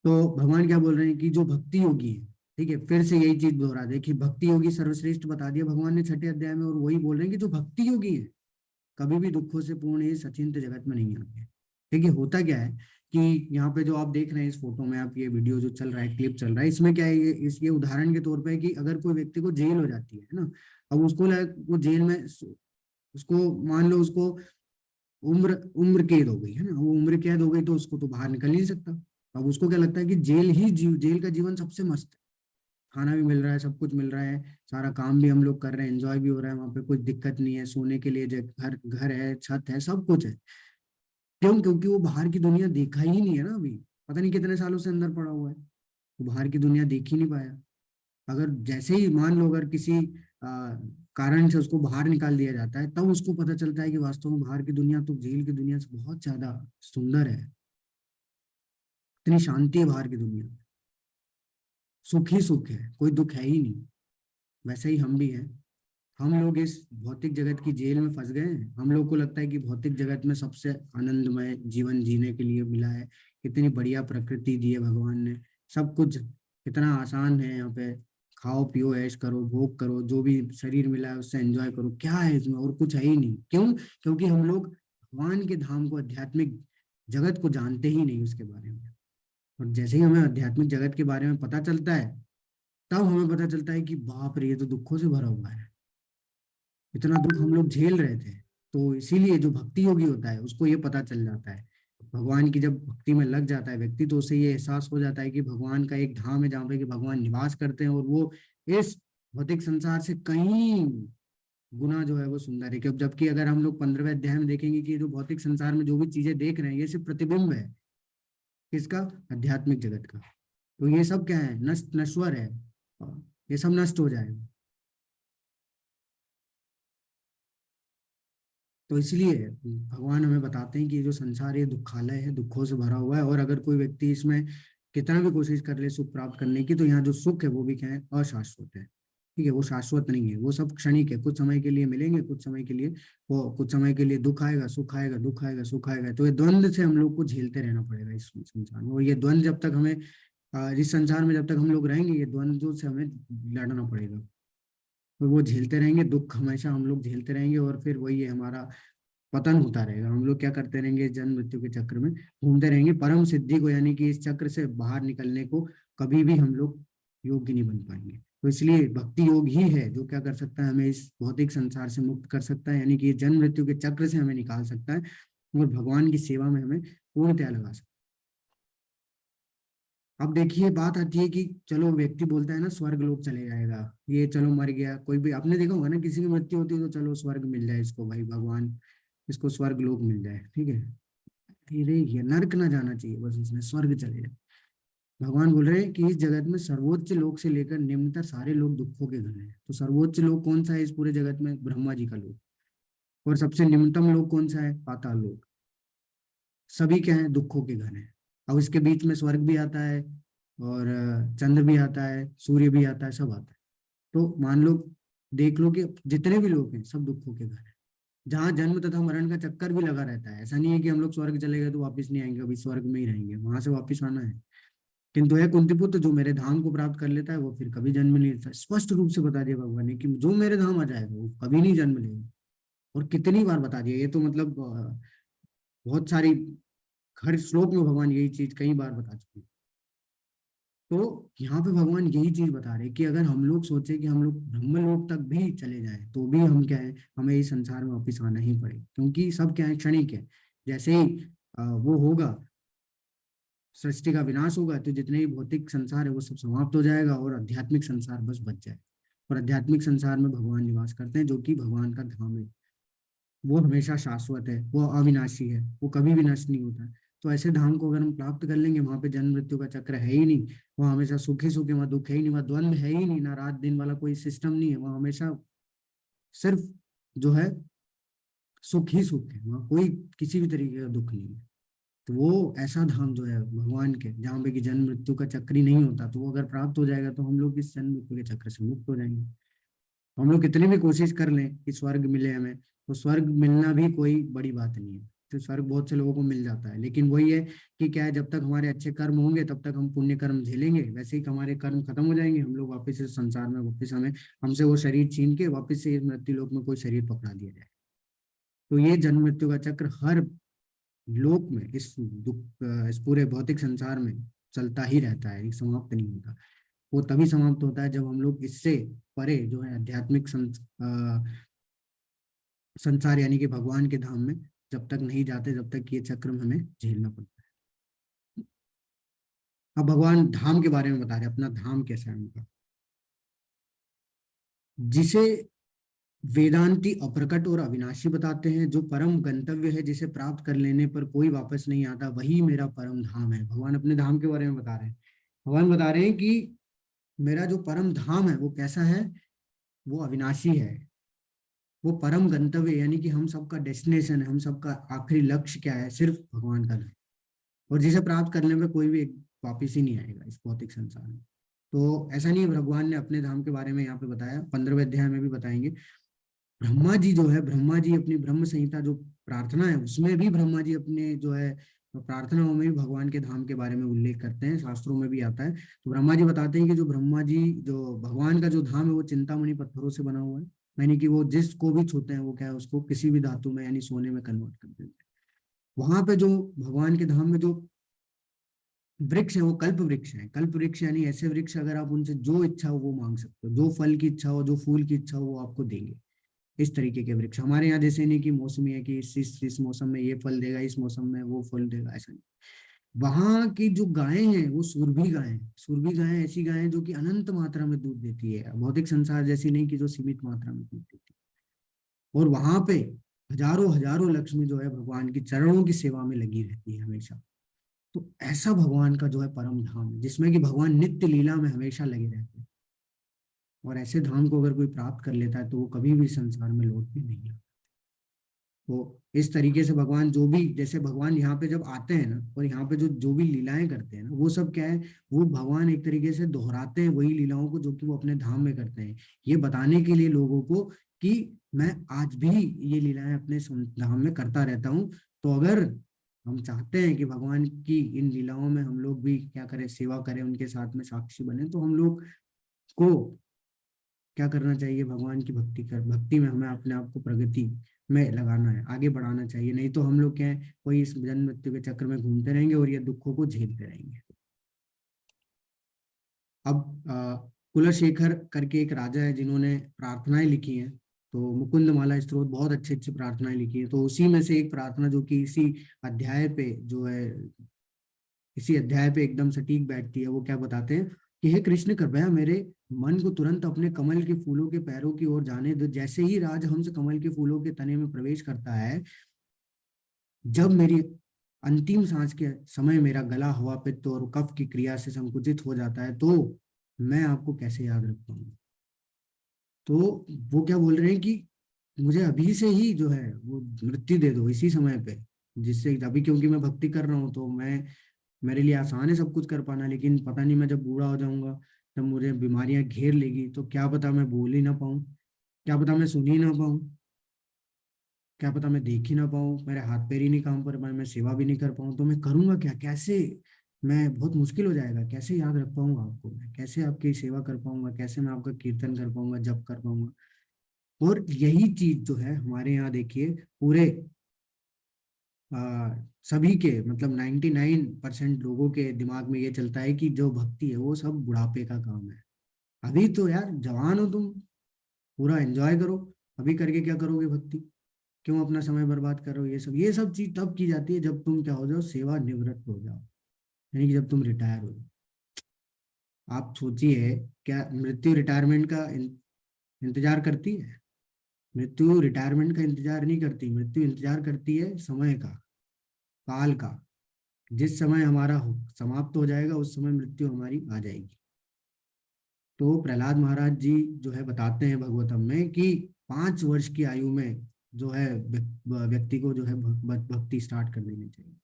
तो भगवान क्या बोल रहे हैं कि जो भक्ति योगी है, ठीक है, फिर से यही चीज दोहरा देखिए, भक्ति योगी सर्वश्रेष्ठ बता दिया भगवान ने छठे अध्याय में, और वही बोल रहे हैं कि जो भक्ति योगी है कभी भी दुखों से पूर्ण इस अचिंत्य जगत में नहीं आते। ठीक है, होता क्या है कि यहाँ पे जो आप देख रहे हैं इस फोटो में, आप ये वीडियो जो चल रहा है, क्लिप चल रहा है, इसमें क्या है, ये उदाहरण के तौर पे है कि अगर कोई व्यक्ति को जेल हो जाती है ना, अब उसको वो जेल में उसको मान लो उसको उम्र उम्र कैद हो गई है ना, वो उम्र कैद हो गई तो उसको तो बाहर निकल नहीं सकता। अब उसको क्या लगता है कि जेल का जीवन सबसे मस्त है, खाना भी मिल रहा है, सब कुछ मिल रहा है, सारा काम भी हम लोग कर रहे हैं, एंजॉय भी हो रहा है, वहां पे कोई दिक्कत नहीं है, सोने के लिए घर घर है, छत है, सब कुछ है। क्यों? क्योंकि वो बाहर की दुनिया देखा ही नहीं है ना, अभी पता नहीं कितने सालों से अंदर पड़ा हुआ है, वो बाहर की दुनिया देख ही नहीं पाया। अगर जैसे ही मान लो अगर किसी कारण से उसको बाहर निकाल दिया जाता है, तब उसको पता चलता है कि वास्तव में बाहर की दुनिया तो जेल की दुनिया से बहुत ज्यादा सुंदर है, इतनी शांति है बाहर की दुनिया में, सुख ही सुख है, कोई दुख है ही नहीं। वैसे ही हम भी हैं। हम लोग इस भौतिक जगत की जेल में फंस गए हैं। हम लोग को लगता है कि भौतिक जगत में सबसे आनंदमय जीवन जीने के लिए मिला है, कितनी बढ़िया प्रकृति दी है भगवान ने, सब कुछ कितना आसान है यहाँ पे, खाओ पियो ऐश करो भोग करो, जो भी शरीर मिला है उससे एंजॉय करो, क्या है इसमें, और कुछ है ही नहीं। क्यों? क्योंकि हम लोग भगवान के धाम को, आध्यात्मिक जगत को जानते ही नहीं उसके बारे में। और जैसे ही हमें आध्यात्मिक जगत के बारे में पता चलता है, तब हमें पता चलता है कि बाप रे, ये तो दुखों से भरा हुआ है, इतना दुख हम लोग झेल रहे थे। तो इसीलिए जो भक्ति योगी होता है उसको ये पता चल जाता है, भगवान की जब भक्ति में लग जाता है व्यक्ति, तो उसे ये एहसास हो जाता है कि भगवान का एक धाम है जहाँ पे कि भगवान निवास करते हैं, और वो इस भौतिक संसार से कहीं गुना जो है वो सुंदर है। क्योंकि जबकि अगर हम लोग 15वें अध्याय में देखेंगे कि जो भौतिक संसार में जो भी चीजें देख रहे हैं, ये सिर्फ प्रतिबिंब है किसका? आध्यात्मिक जगत का। तो ये सब क्या है? नष्ट नश्वर है, और ये सब नष्ट हो जाएगा। तो इसलिए भगवान हमें बताते हैं कि ये जो संसार ये दुखालय है, दुखों से भरा हुआ है, और अगर कोई व्यक्ति इसमें कितना भी कोशिश कर ले सुख प्राप्त करने की, तो यहाँ जो सुख है वो भी क्या है? अशाश्वत है। ठीक है, वो शाश्वत नहीं है, वो सब क्षणिक है, कुछ समय के लिए मिलेंगे, कुछ समय के लिए, वो कुछ समय के लिए दुख आएगा, सुख आएगा, दुख आएगा, सुख आएगा। तो ये द्वंद्व से हम लोग को झेलते रहना पड़ेगा इस संसार में, और ये द्वंद्व जब तक हमें इस संसार में जब तक हम लोग रहेंगे, ये द्वंद्व से हमें लड़ना पड़ेगा, और वो झेलते रहेंगे, दुख हमेशा हम लोग झेलते रहेंगे, और फिर वही है, हमारा पतन होता रहेगा। हम लोग क्या करते रहेंगे? जन्म मृत्यु के चक्र में घूमते रहेंगे। परम सिद्धि को, यानी कि इस चक्र से बाहर निकलने को कभी भी हम लोग योग्य नहीं बन पाएंगे। तो इसलिए भक्ति योग ही है जो क्या कर सकता है? हमें इस भौतिक संसार से मुक्त कर सकता है, यानी कि जन्म मृत्यु के चक्र से हमें निकाल सकता है, और भगवान की सेवा में हमें पूर्णतया लगा सकता है। अब देखिए, बात आती है कि चलो व्यक्ति बोलता है ना स्वर्ग लोक चले जाएगा, ये चलो मर गया, कोई भी आपने देखा होगा ना, किसी की मृत्यु होती है तो चलो स्वर्ग मिल जाए इसको, भाई भगवान इसको स्वर्ग लोक मिल जाए, ठीक है, धीरे ही नर्क ना जाना चाहिए, बस उसने स्वर्ग चले जाए। भगवान बोल रहे हैं कि इस जगत में सर्वोच्च लोक से लेकर निम्नतर सारे लोग दुखों के घन हैं। तो सर्वोच्च लोक कौन सा है इस पूरे जगत में? ब्रह्मा जी का लोक। और सबसे निम्नतम लोक कौन सा है? पाताल लोक। सभी क्या है? दुखों के घन है। अब इसके बीच में स्वर्ग भी आता है, और चंद्र भी आता है, सूर्य भी आता है, सब आता है। तो मान लो, देख लो कि जितने भी लोग हैं सब दुखों के घर हैं, जहाँ जन्म तथा मरण का चक्कर भी लगा रहता है। ऐसा नहीं है कि हम लोग स्वर्ग चले गए तो वापस नहीं आएंगे, अभी स्वर्ग में ही रहेंगे, वहां से वापस आना है। किंतु है कुंती पुत्र, जो मेरे धाम को प्राप्त कर लेता है वो फिर कभी जन्म नहीं लेता। स्पष्ट रूप से बता दिया भगवान ने कि जो मेरे धाम आ जाएगा वो कभी नहीं जन्म लेगा। और कितनी बार बता दिया, ये तो मतलब बहुत सारी, हर श्लोक में भगवान यही चीज कई बार बता चुके हैं। तो यहाँ पे भगवान यही चीज बता रहे हैं कि अगर हम लोग सोचे कि हम लोग ब्रह्मलोक तक भी चले जाएं, तो भी हम क्या है, हमें इस संसार में वापस आना ही पड़े, क्योंकि सब क्या है? क्षणिक है। जैसे ही वो होगा, सृष्टि का विनाश होगा, तो जितने भी भौतिक संसार है वो सब समाप्त हो जाएगा, और आध्यात्मिक संसार बस बच जाए। और आध्यात्मिक संसार में भगवान निवास करते हैं, जो कि भगवान का धाम है। वो हमेशा शाश्वत है, वो अविनाशी है, वो कभी भी नष्ट नहीं होता है। तो ऐसे धाम को अगर हम प्राप्त कर लेंगे, वहां पे जन्म मृत्यु का चक्र है ही नहीं, वहाँ हमेशा सुख ही सुख है, वहाँ दुख है ही नहीं, वहाँ द्वंद्व है ही नहीं, ना रात दिन वाला कोई सिस्टम नहीं है, वहाँ हमेशा सिर्फ जो है सुख ही सुख है, वहाँ कोई किसी भी तरीके का दुख नहीं है। तो वो ऐसा धाम जो है भगवान के, जहाँ पे कि जन्म मृत्यु का चक्र ही नहीं होता, तो वो अगर प्राप्त हो जाएगा तो हम लोग इस जन्म मृत्यु के चक्र से मुक्त हो जाएंगे। हम लोग कितनी भी कोशिश कर लें कि स्वर्ग मिले हमें, तो स्वर्ग मिलना भी कोई बड़ी बात नहीं है। तो स्वर्ग बहुत से लोगों को मिल जाता है, लेकिन वही है कि क्या है, जब तक हमारे अच्छे कर्म होंगे तब तक हम पुण्य कर्म झेलेंगे, वैसे ही हमारे कर्म खत्म हो जाएंगे, हम लोग वापस इस संसार में, वापस हमें, हमसे वो शरीर छीन के वापस से इस मृत्यु लोक में कोई शरीर पकड़ा दिया जाए। तो ये जन्म मृत्यु का चक्र हर लोक में, इस दुख, इस पूरे भौतिक संसार में चलता ही रहता है, ये समाप्त नहीं होता। वो तभी समाप्त होता है जब हम लोग इससे परे जो है आध्यात्मिक संसार, यानी कि भगवान के धाम में जब तक नहीं जाते, जब तक ये चक्र हमें झेलना पड़ता है। अब भगवान धाम के बारे में बता रहे हैं, अपना धाम कैसा है उनका, जिसे वेदांती अप्रकट और अविनाशी बताते हैं, जो परम गंतव्य है, जिसे प्राप्त कर लेने पर कोई वापस नहीं आता, वही मेरा परम धाम है। भगवान अपने धाम के बारे में बता रहे हैं। भगवान बता रहे हैं कि मेरा जो परम धाम है वो कैसा है? वो अविनाशी है, वो परम गंतव्य, यानी कि हम सबका डेस्टिनेशन है, हम सबका आखिरी लक्ष्य क्या है? सिर्फ भगवान का धाम, और जिसे प्राप्त करने में कोई भी वापिस ही नहीं आएगा इस भौतिक संसार में। तो ऐसा नहीं है, भगवान ने अपने धाम के बारे में यहाँ पे बताया, 15वें अध्याय में भी बताएंगे। ब्रह्मा जी जो है, ब्रह्मा जी अपनी ब्रह्म संहिता जो प्रार्थना है उसमें भी ब्रह्मा जी अपने जो है प्रार्थनाओं में भी भगवान के धाम के बारे में उल्लेख करते हैं, शास्त्रों में भी आता है। तो ब्रह्मा जी बताते हैं कि जो ब्रह्मा जी, जो भगवान का जो धाम है वो चिंतामणि पत्थरों से बना हुआ है, यानी कि वो जिसको भी छूते हैं वो क्या है, उसको किसी भी धातु में यानी सोने में कन्वर्ट कर देते हैं। वहां पे जो भगवान के धाम में जो वृक्ष है वो कल्प वृक्ष है। कल्प वृक्ष यानी ऐसे वृक्ष, अगर आप उनसे जो इच्छा हो वो मांग सकते हो, जो फल की इच्छा हो, जो फूल की इच्छा हो वो आपको देंगे। इस तरीके के वृक्ष हमारे यहाँ जैसे नहीं कि मौसमी है कि इस मौसम में ये फल देगा, इस मौसम में वो फल देगा, ऐसा नहीं। वहां की जो गायें हैं वो सुरभि गायें हैं। सुरभि गायें ऐसी गायें हैं जो कि अनंत मात्रा में दूध देती है, भौतिक संसार जैसी नहीं कि जो सीमित मात्रा में दूध देती है। और वहां पे हजारों हजारों लक्ष्मी जो है भगवान की चरणों की सेवा में लगी रहती है हमेशा। तो ऐसा भगवान का जो है परम धाम है जिसमें कि भगवान नित्य लीला में हमेशा लगे रहते हैं। और ऐसे धाम को अगर कोई प्राप्त कर लेता है तो वो कभी भी संसार में लौट के नहीं आता। तो इस तरीके से भगवान जो भी, जैसे भगवान यहाँ पे जब आते हैं ना और यहाँ पे जो जो भी लीलाएं करते हैं ना, वो सब क्या है, वो भगवान एक तरीके से दोहराते हैं वही लीलाओं को जो कि वो अपने धाम में करते हैं, ये बताने के लिए लोगों को कि मैं आज भी ये लीलाएं अपने धाम में करता रहता हूँ। तो अगर हम चाहते हैं कि भगवान की इन लीलाओं में हम लोग भी क्या करें, सेवा करें, उनके साथ में साक्षी बने, तो हम लोग को क्या करना चाहिए, भगवान की भक्ति में हमें अपने आप को प्रगति में लगाना है, आगे बढ़ाना चाहिए। नहीं तो हम लोग क्या है, कोई इस जन्म मृत्यु के चक्र में घूमते रहेंगे और ये दुखों को झेलते रहेंगे। अब कुलशेखर करके एक राजा है जिन्होंने प्रार्थनाएं लिखी हैं, तो मुकुंद माला स्तोत्र, बहुत अच्छी अच्छी प्रार्थनाएं लिखी है। तो उसी में से एक प्रार्थना जो कि इसी अध्याय पे जो है, इसी अध्याय पे एकदम सटीक बैठती है, वो क्या बताते हैं कि हे कृष्ण, कृपया मेरे मन को तुरंत अपने कमल के फूलों के पैरों की ओर जाने दो। जैसे ही राजहंस कमल के फूलों के तने में प्रवेश करता है, जब मेरी अंतिम सांस के समय मेरा गला हवा, पित्त और कफ की क्रिया से संकुचित हो जाता है, तो मैं आपको कैसे याद रख पाऊंगा। तो वो क्या बोल रहे हैं कि मुझे अभी से ही जो है वो मृत्यु दे दो इसी समय पे, जिससे अभी, क्योंकि मैं भक्ति कर रहा हूँ तो मैं, मेरे लिए आसान है सब कुछ कर पाना, लेकिन पता नहीं मैं जब बूढ़ा हो जाऊंगा, जब मुझे बीमारियां घेर लेगी, तो क्या पता मैं बोल ही ना पाऊँ, क्या पता मैं सुन ही ना पाऊँ, क्या पता मैं देख ही ना पाऊँ, मेरे हाथ पैर ही नहीं काम कर पाए, मैं सेवा भी नहीं कर पाऊँ, तो मैं करूंगा क्या, कैसे, मैं बहुत मुश्किल हो जाएगा, कैसे याद रख पाऊंगा आपको, मैं कैसे आपकी सेवा कर पाऊंगा, कैसे मैं आपका कीर्तन कर पाऊंगा, जप कर पाऊंगा। और यही चीज जो है हमारे यहाँ देखिए, पूरे सभी के मतलब 99% लोगों के दिमाग में ये चलता है कि जो भक्ति है वो सब बुढ़ापे का काम है। अभी तो यार जवान हो तुम, पूरा एंजॉय करो, अभी करके क्या करोगे भक्ति, क्यों अपना समय बर्बाद करो। ये सब चीज तब की जाती है जब तुम क्या हो जाओ, सेवा निवृत्त हो जाओ, यानी कि जब तुम रिटायर हो जाओ। आप सोचिए, क्या मृत्यु रिटायरमेंट का इंतजार करती है? मृत्यु रिटायरमेंट का इंतजार नहीं करती, मृत्यु इंतजार करती है समय का, काल का। जिस समय हमारा समाप्त हो जाएगा उस समय मृत्यु हमारी आ जाएगी। तो प्रहलाद महाराज जी जो है बताते हैं भगवतम में कि 5 वर्ष की आयु में जो है व्यक्ति को जो है भक्ति स्टार्ट कर देनी चाहिए।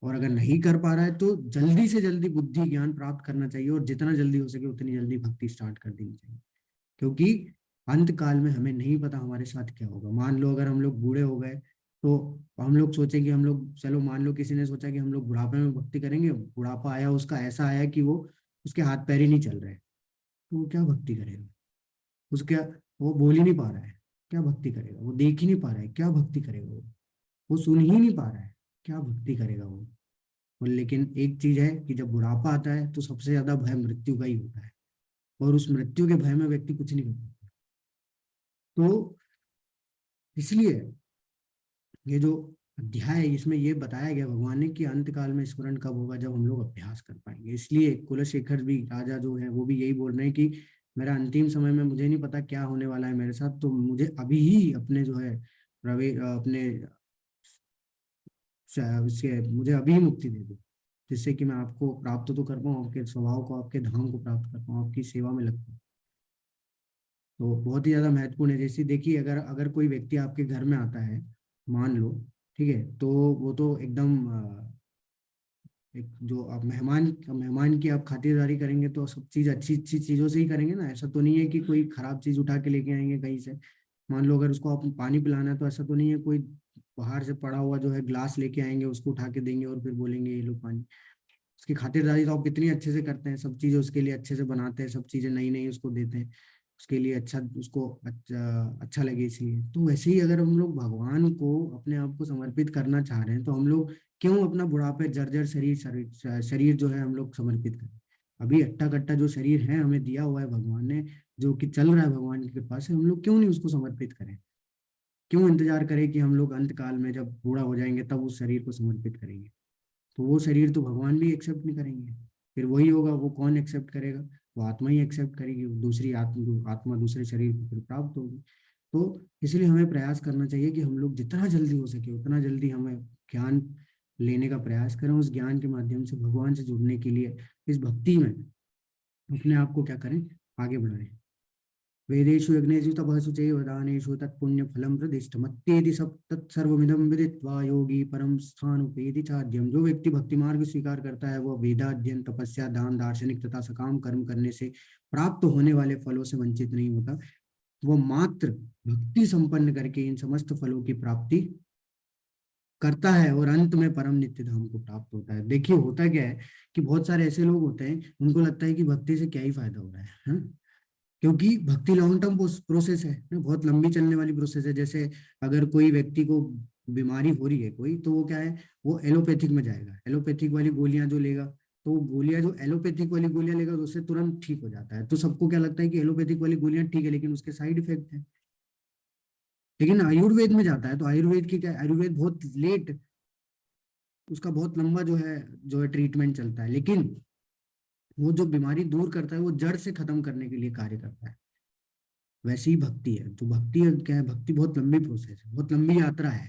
और अगर नहीं कर पा रहा है तो जल्दी से जल्दी बुद्धि ज्ञान प्राप्त करना चाहिए, और जितना जल्दी हो सके उतनी जल्दी भक्ति स्टार्ट कर देनी चाहिए। क्योंकि अंत काल में हमें नहीं पता हमारे साथ क्या होगा। मान लो अगर हम लोग बूढ़े हो गए, तो हम लोग सोचें कि हम लोग, चलो मान लो किसी ने सोचा कि हम लोग बुढ़ापे में भक्ति करेंगे, बुढ़ापा आया, उसका ऐसा आया कि वो, उसके हाथ पैर ही नहीं चल रहे, तो वो क्या भक्ति करेगा? उसके, वो बोल ही नहीं पा रहा है, क्या भक्ति करेगा? वो देख ही नहीं पा रहा है, क्या भक्ति करेगा? वो सुन ही नहीं पा रहा है, क्या भक्ति करेगा वो? और लेकिन एक चीज है कि जब बुढ़ापा आता है तो सबसे ज्यादा भय मृत्यु का ही होता है, और उस मृत्यु के भय में व्यक्ति कुछ नहीं कर पाता। तो इसलिए ये जो अध्याय है इसमें ये बताया गया भगवान ने कि अंत काल में स्मरण कब होगा, जब हम लोग अभ्यास कर पाएंगे। इसलिए कुलशेखर भी राजा जो है वो भी यही बोल रहे हैं कि मेरा अंतिम समय में मुझे नहीं पता क्या होने वाला है मेरे साथ, तो मुझे अभी ही अपने जो है अपने इससे मुझे अभी ही मुक्ति दे दो, जिससे कि मैं आपको प्राप्त तो कर पाऊँ, आपके स्वभाव को, आपके धाम को प्राप्त कर पाऊँ, आपकी सेवा में लग पाऊँ। तो बहुत ही ज्यादा महत्वपूर्ण है। जैसे देखिए, अगर अगर कोई व्यक्ति आपके घर में आता है, मान लो, ठीक है, तो वो तो एकदम एक जो आप मेहमान की आप खातिरदारी करेंगे तो सब चीज अच्छी अच्छी चीजों से ही करेंगे ना। ऐसा तो नहीं है कि कोई खराब चीज उठा के लेके आएंगे कहीं से। मान लो अगर उसको आप पानी पिलाना है तो ऐसा तो नहीं है कोई बाहर से पड़ा हुआ जो है ग्लास लेके आएंगे, उसको उठा के देंगे और फिर बोलेंगे ये लो पानी। उसकी खातिरदारी तो आप कितनी अच्छे से करते हैं, सब चीजें उसके लिए अच्छे से बनाते हैं, सब चीजें नई नई उसको देते हैं उसके लिए, अच्छा उसको अच्छा लगे इसलिए। तो वैसे ही अगर हम लोग भगवान को अपने आप को समर्पित करना चाह रहे हैं तो हम लोग क्यों अपना बुढ़ापे जर्जर शरीर जो है हम लोग समर्पित करें। अभी अट्टा कट्टा जो शरीर है हमें दिया हुआ है भगवान ने, जो कि चल रहा है भगवान की कृपा से, हम लोग क्यों नहीं उसको समर्पित करें। क्यों इंतजार करें कि हम लोग अंत काल में जब बूढ़ा हो जाएंगे तब उस शरीर को समर्पित करेंगे। तो वो शरीर तो भगवान भी एक्सेप्ट नहीं करेंगे। फिर वही होगा, वो कौन एक्सेप्ट करेगा, वो आत्मा ही एक्सेप्ट करेगी, वो दूसरी आत्मा दूसरे शरीर को फिर प्राप्त होगी। तो इसलिए हमें प्रयास करना चाहिए कि हम लोग जितना जल्दी हो सके उतना जल्दी हमें ज्ञान लेने का प्रयास करें, उस ज्ञान के माध्यम से भगवान से जुड़ने के लिए इस भक्ति में अपने आप को क्या करें, आगे बढ़ाएं। वेदेषु यज्ञेषु तपःसु चैव दानेषु तत्पुण्यफलं प्रतिष्ठमत्येति सब तत्सर्वमिदं विदित्वा योगी परम स्थानुपेति चाद्यम। जो व्यक्ति भक्ति मार्ग स्वीकार करता है वह वेदाध्ययन, तपस्या, दान, दार्शनिक तथा सकाम कर्म करने से प्राप्त होने वाले फलों से वंचित नहीं होता। वह मात्र भक्ति संपन्न करके इन समस्त फलों की प्राप्ति करता है और अंत में परम नित्य धाम को प्राप्त होता है। देखिए होता क्या है कि बहुत सारे ऐसे लोग होते हैं, उनको लगता है कि भक्ति से क्या ही फायदा हो रहा है, हाँ? क्योंकि भक्ति लॉन्ग टर्म प्रोसेस है ना, बहुत लंबी चलने वाली प्रोसेस है। जैसे अगर कोई व्यक्ति को बीमारी हो रही है कोई, तो वो क्या है, वो एलोपैथिक में जाएगा, एलोपैथिक वाली गोलियां जो लेगा, तो वो गोलियां जो एलोपैथिक वाली गोलियां लेगा तो उससे तुरंत ठीक हो जाता है। तो सबको क्या लगता है कि एलोपैथिक वाली गोलियां ठीक है, लेकिन उसके साइड इफेक्ट है। लेकिन आयुर्वेद में जाता है तो आयुर्वेद की क्या, आयुर्वेद बहुत लेट, उसका बहुत लंबा जो है ट्रीटमेंट चलता है, लेकिन वो जो बीमारी दूर करता है वो जड़ से खत्म करने के लिए कार्य करता है। वैसे ही भक्ति है। तो भक्ति क्या है, भक्ति बहुत लंबी प्रोसेस है, बहुत लंबी यात्रा है।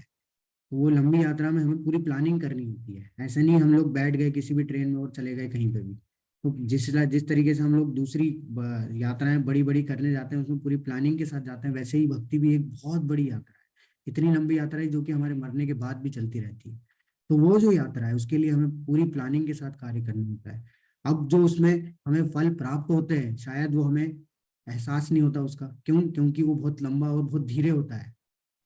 तो वो लंबी यात्रा में हमें पूरी प्लानिंग करनी होती है। ऐसे नहीं हम लोग बैठ गए किसी भी ट्रेन में और चले गए कहीं पे भी। तो जिस तरीके से हम लोग दूसरी यात्राएं बड़ी बड़ी करने जाते हैं उसमें पूरी प्लानिंग के साथ जाते हैं, वैसे ही भक्ति भी एक बहुत बड़ी यात्रा है। इतनी लंबी यात्रा है जो कि हमारे मरने के बाद भी चलती रहती है। तो वो जो यात्रा है उसके लिए हमें पूरी प्लानिंग के साथ कार्य करना होता है। अब जो उसमें हमें फल प्राप्त होते हैं शायद वो हमें एहसास नहीं होता उसका। क्यों? क्योंकि वो बहुत लंबा और बहुत धीरे होता है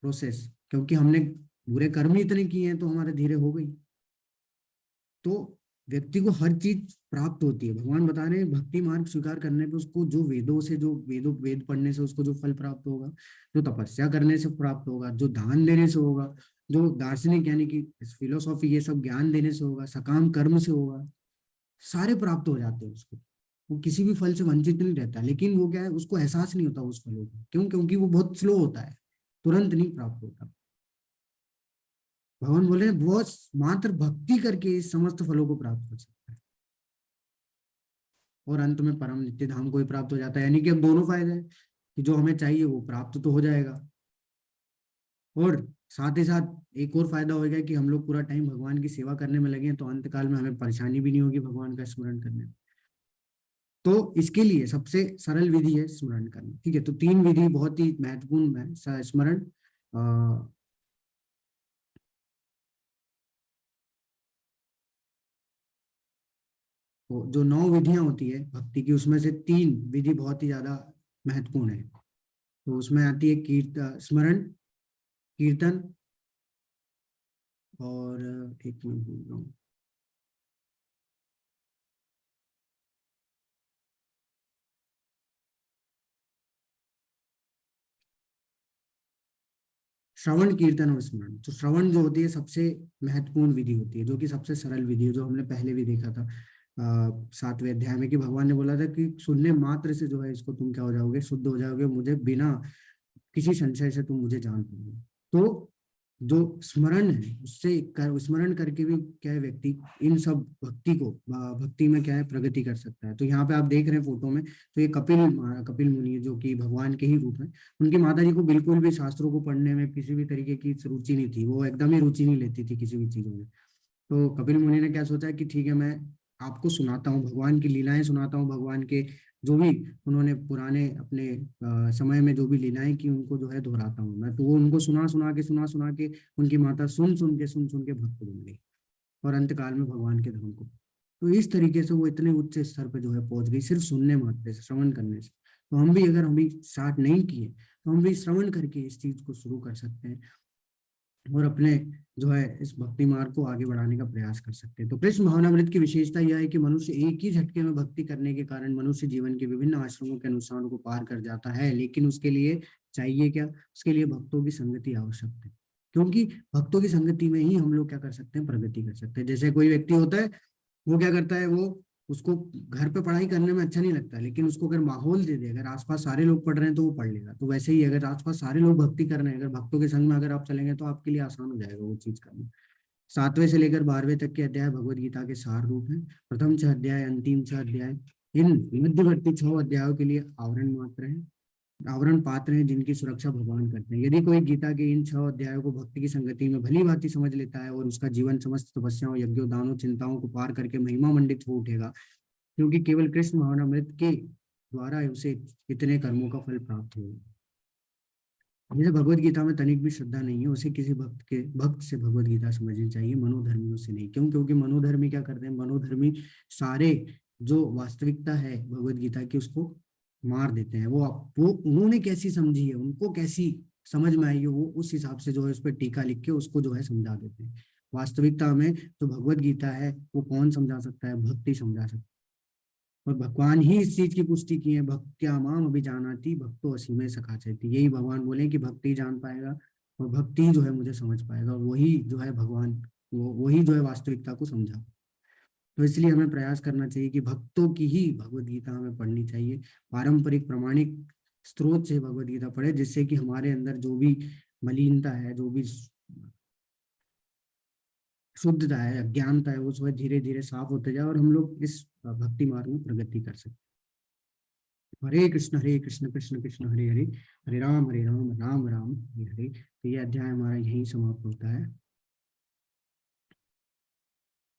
प्रोसेस, क्योंकि हमने बुरे कर्म ही इतने किए हैं तो हमारे धीरे हो गई। तो व्यक्ति को हर चीज प्राप्त होती है। भगवान बता रहे हैं भक्ति मार्ग स्वीकार करने पे उसको जो वेद पढ़ने से उसको जो फल प्राप्त होगा, जो तपस्या करने से प्राप्त होगा, जो दान देने से होगा, जो दार्शनिक यानी कि फिलोसॉफी ये सब ज्ञान देने से होगा, सकाम कर्म से होगा, सारे प्राप्त हो जाते हैं उसको। वो किसी भी फल से वंचित नहीं रहता। लेकिन वो क्या है, उसको एहसास नहीं होता उस फलों का। क्यों? क्योंकि वो बहुत स्लो होता है, तुरंत नहीं प्राप्त होता। भगवान बोले वो मात्र भक्ति करके इस समस्त फलों को प्राप्त कर सकता है और अंत में परम नित्य धाम को ही प्राप्त हो जाता है। यानी कि अब दोनों फायदे हैं कि जो हमें चाहिए वो प्राप्त तो हो जाएगा, और साथ ही साथ एक और फायदा होगा कि हम लोग पूरा टाइम भगवान की सेवा करने में लगे हैं तो अंत काल में हमें परेशानी भी नहीं होगी भगवान का स्मरण करने में। तो इसके लिए सबसे सरल विधि है स्मरण करना। ठीक है, तो 3 विधि बहुत ही महत्वपूर्ण है स्मरण। तो जो 9 विधियां होती है भक्ति की उसमें से 3 विधि बहुत ही ज्यादा महत्वपूर्ण है। तो उसमें आती है स्मरण, कीर्तन, और एक मिनट भूल रहा हूँ, श्रवण, कीर्तन और स्मरण। तो श्रवण जो होती है सबसे महत्वपूर्ण विधि होती है, जो कि सबसे सरल विधि है, जो हमने पहले भी देखा था 7वें अध्याय में, कि भगवान ने बोला था कि सुनने मात्र से जो है इसको तुम क्या हो जाओगे, शुद्ध हो जाओगे, मुझे बिना किसी संशय से तुम मुझे जान पाओगे। तो जो स्मरण है उससे स्मरण करके भी क्या है व्यक्ति इन सब भक्ति को भक्ति में क्या है प्रगति कर सकता है। तो यहाँ पे आप देख रहे हैं फोटो में, तो ये कपिल मुनि जो कि भगवान के ही रूप में, उनकी माता जी को बिल्कुल भी शास्त्रों को पढ़ने में किसी भी तरीके की रुचि नहीं थी, वो एकदम ही रुचि नहीं लेती थी किसी भी चीजों में। तो कपिल मुनि ने क्या सोचा कि ठीक है मैं आपको सुनाता हूँ, भगवान की लीलाएं सुनाता हूँ, भगवान के जो भी उन्होंने पुराने अपने समय में जो भी लीलाएं की उनको जो है दोहराता हूँ मैं। तो वो उनको सुना सुना के उनकी माता सुन सुन के भक्त बन गई। और अंतकाल में भगवान के धाम को। तो इस तरीके से वो इतने उच्च स्तर पे जो है पहुंच गई सिर्फ सुनने मात्र से, श्रवण करने से। तो हम भी अगर हम भी स्टार्ट नहीं किए तो हम भी श्रवण करके इस चीज को शुरू कर सकते हैं और अपने जो है इस भक्ति मार्ग को आगे बढ़ाने का प्रयास कर सकते हैं। तो कृष्ण भावनामृत की विशेषता यह है कि मनुष्य एक ही झटके में भक्ति करने के कारण मनुष्य जीवन के विभिन्न आश्रमों के अनुसारों को पार कर जाता है, लेकिन उसके लिए चाहिए क्या? उसके लिए भक्तों की संगति आवश्यक है, क्योंकि भक्तों की संगति में ही हम लोग क्या कर सकते हैं? प्रगति कर सकते हैं। जैसे कोई व्यक्ति होता है, वो क्या करता है, वो उसको घर पे पढ़ाई करने में अच्छा नहीं लगता, लेकिन उसको अगर माहौल दे दे, अगर आसपास सारे लोग पढ़ रहे हैं तो वो पढ़ लेगा। तो वैसे ही अगर आसपास सारे लोग भक्ति कर रहे हैं, अगर भक्तों के संग में अगर आप चलेंगे तो आपके लिए आसान हो जाएगा वो चीज करना। 7वें से लेकर 12वें तक के अध्याय भगवत गीता के सार रूप हैं। प्रथम 6 अध्याय, अंतिम 6 अध्याय इन मध्यवर्ती 6 अध्यायों के लिए आवरण मात्र है, आवरण पात्र हैं जिनकी सुरक्षा भगवान करते हैं। यदि कोई गीता के इन 6 अध्यायों को भक्ति की संगति में भली भांति समझ लेता है और उसका जीवन समस्त तपस्याओं, यज्ञों, दानों, चिंताओं को पार करके महिमा मंडित हो उठेगा, क्योंकि केवल कृष्ण भावनामृत के द्वारा उसे इतने कर्मों का फल प्राप्त होगा। जैसे भगवत गीता में तनिक भी श्रद्धा नहीं है, उसे किसी भक्त से भगवत गीता समझनी चाहिए, मनोधर्मियों से नहीं। क्यों? क्योंकि मनोधर्मी क्या करते हैं? मनोधर्मी सारे जो वास्तविकता है भगवत गीता की उसको मार देते हैं। वो उन्होंने कैसी समझी है, उनको कैसी समझ में आई है, वो उस हिसाब से जो है उस पर टीका लिख के उसको जो है समझा देते हैं। वास्तविकता में तो भगवत गीता है वो कौन समझा सकता है? भक्ति समझा सकता है। और भगवान ही इस चीज की पुष्टि की है, भक्त्या माम अभिजानाति भक्तो असीमे सखा चैति। यही भगवान बोले कि भक्ति जान पाएगा और भक्ति जो है मुझे समझ पाएगा, और वही जो है भगवान वही जो है वास्तविकता को समझा। तो इसलिए हमें प्रयास करना चाहिए कि भक्तों की ही भगवत गीता हमें पढ़नी चाहिए, पारंपरिक प्रमाणिक स्रोत से भगवत गीता पढ़े, जिससे कि हमारे अंदर जो भी मलिनता है, जो भी शुद्धता है, अज्ञानता है, वो जो है धीरे धीरे साफ होते जाए और हम लोग इस भक्ति मार्ग में प्रगति कर सकते। हरे कृष्ण कृष्ण कृष्ण हरे हरे, हरे राम राम राम राम हरे हरे। तो ये अध्याय हमारा यहीं समाप्त होता है।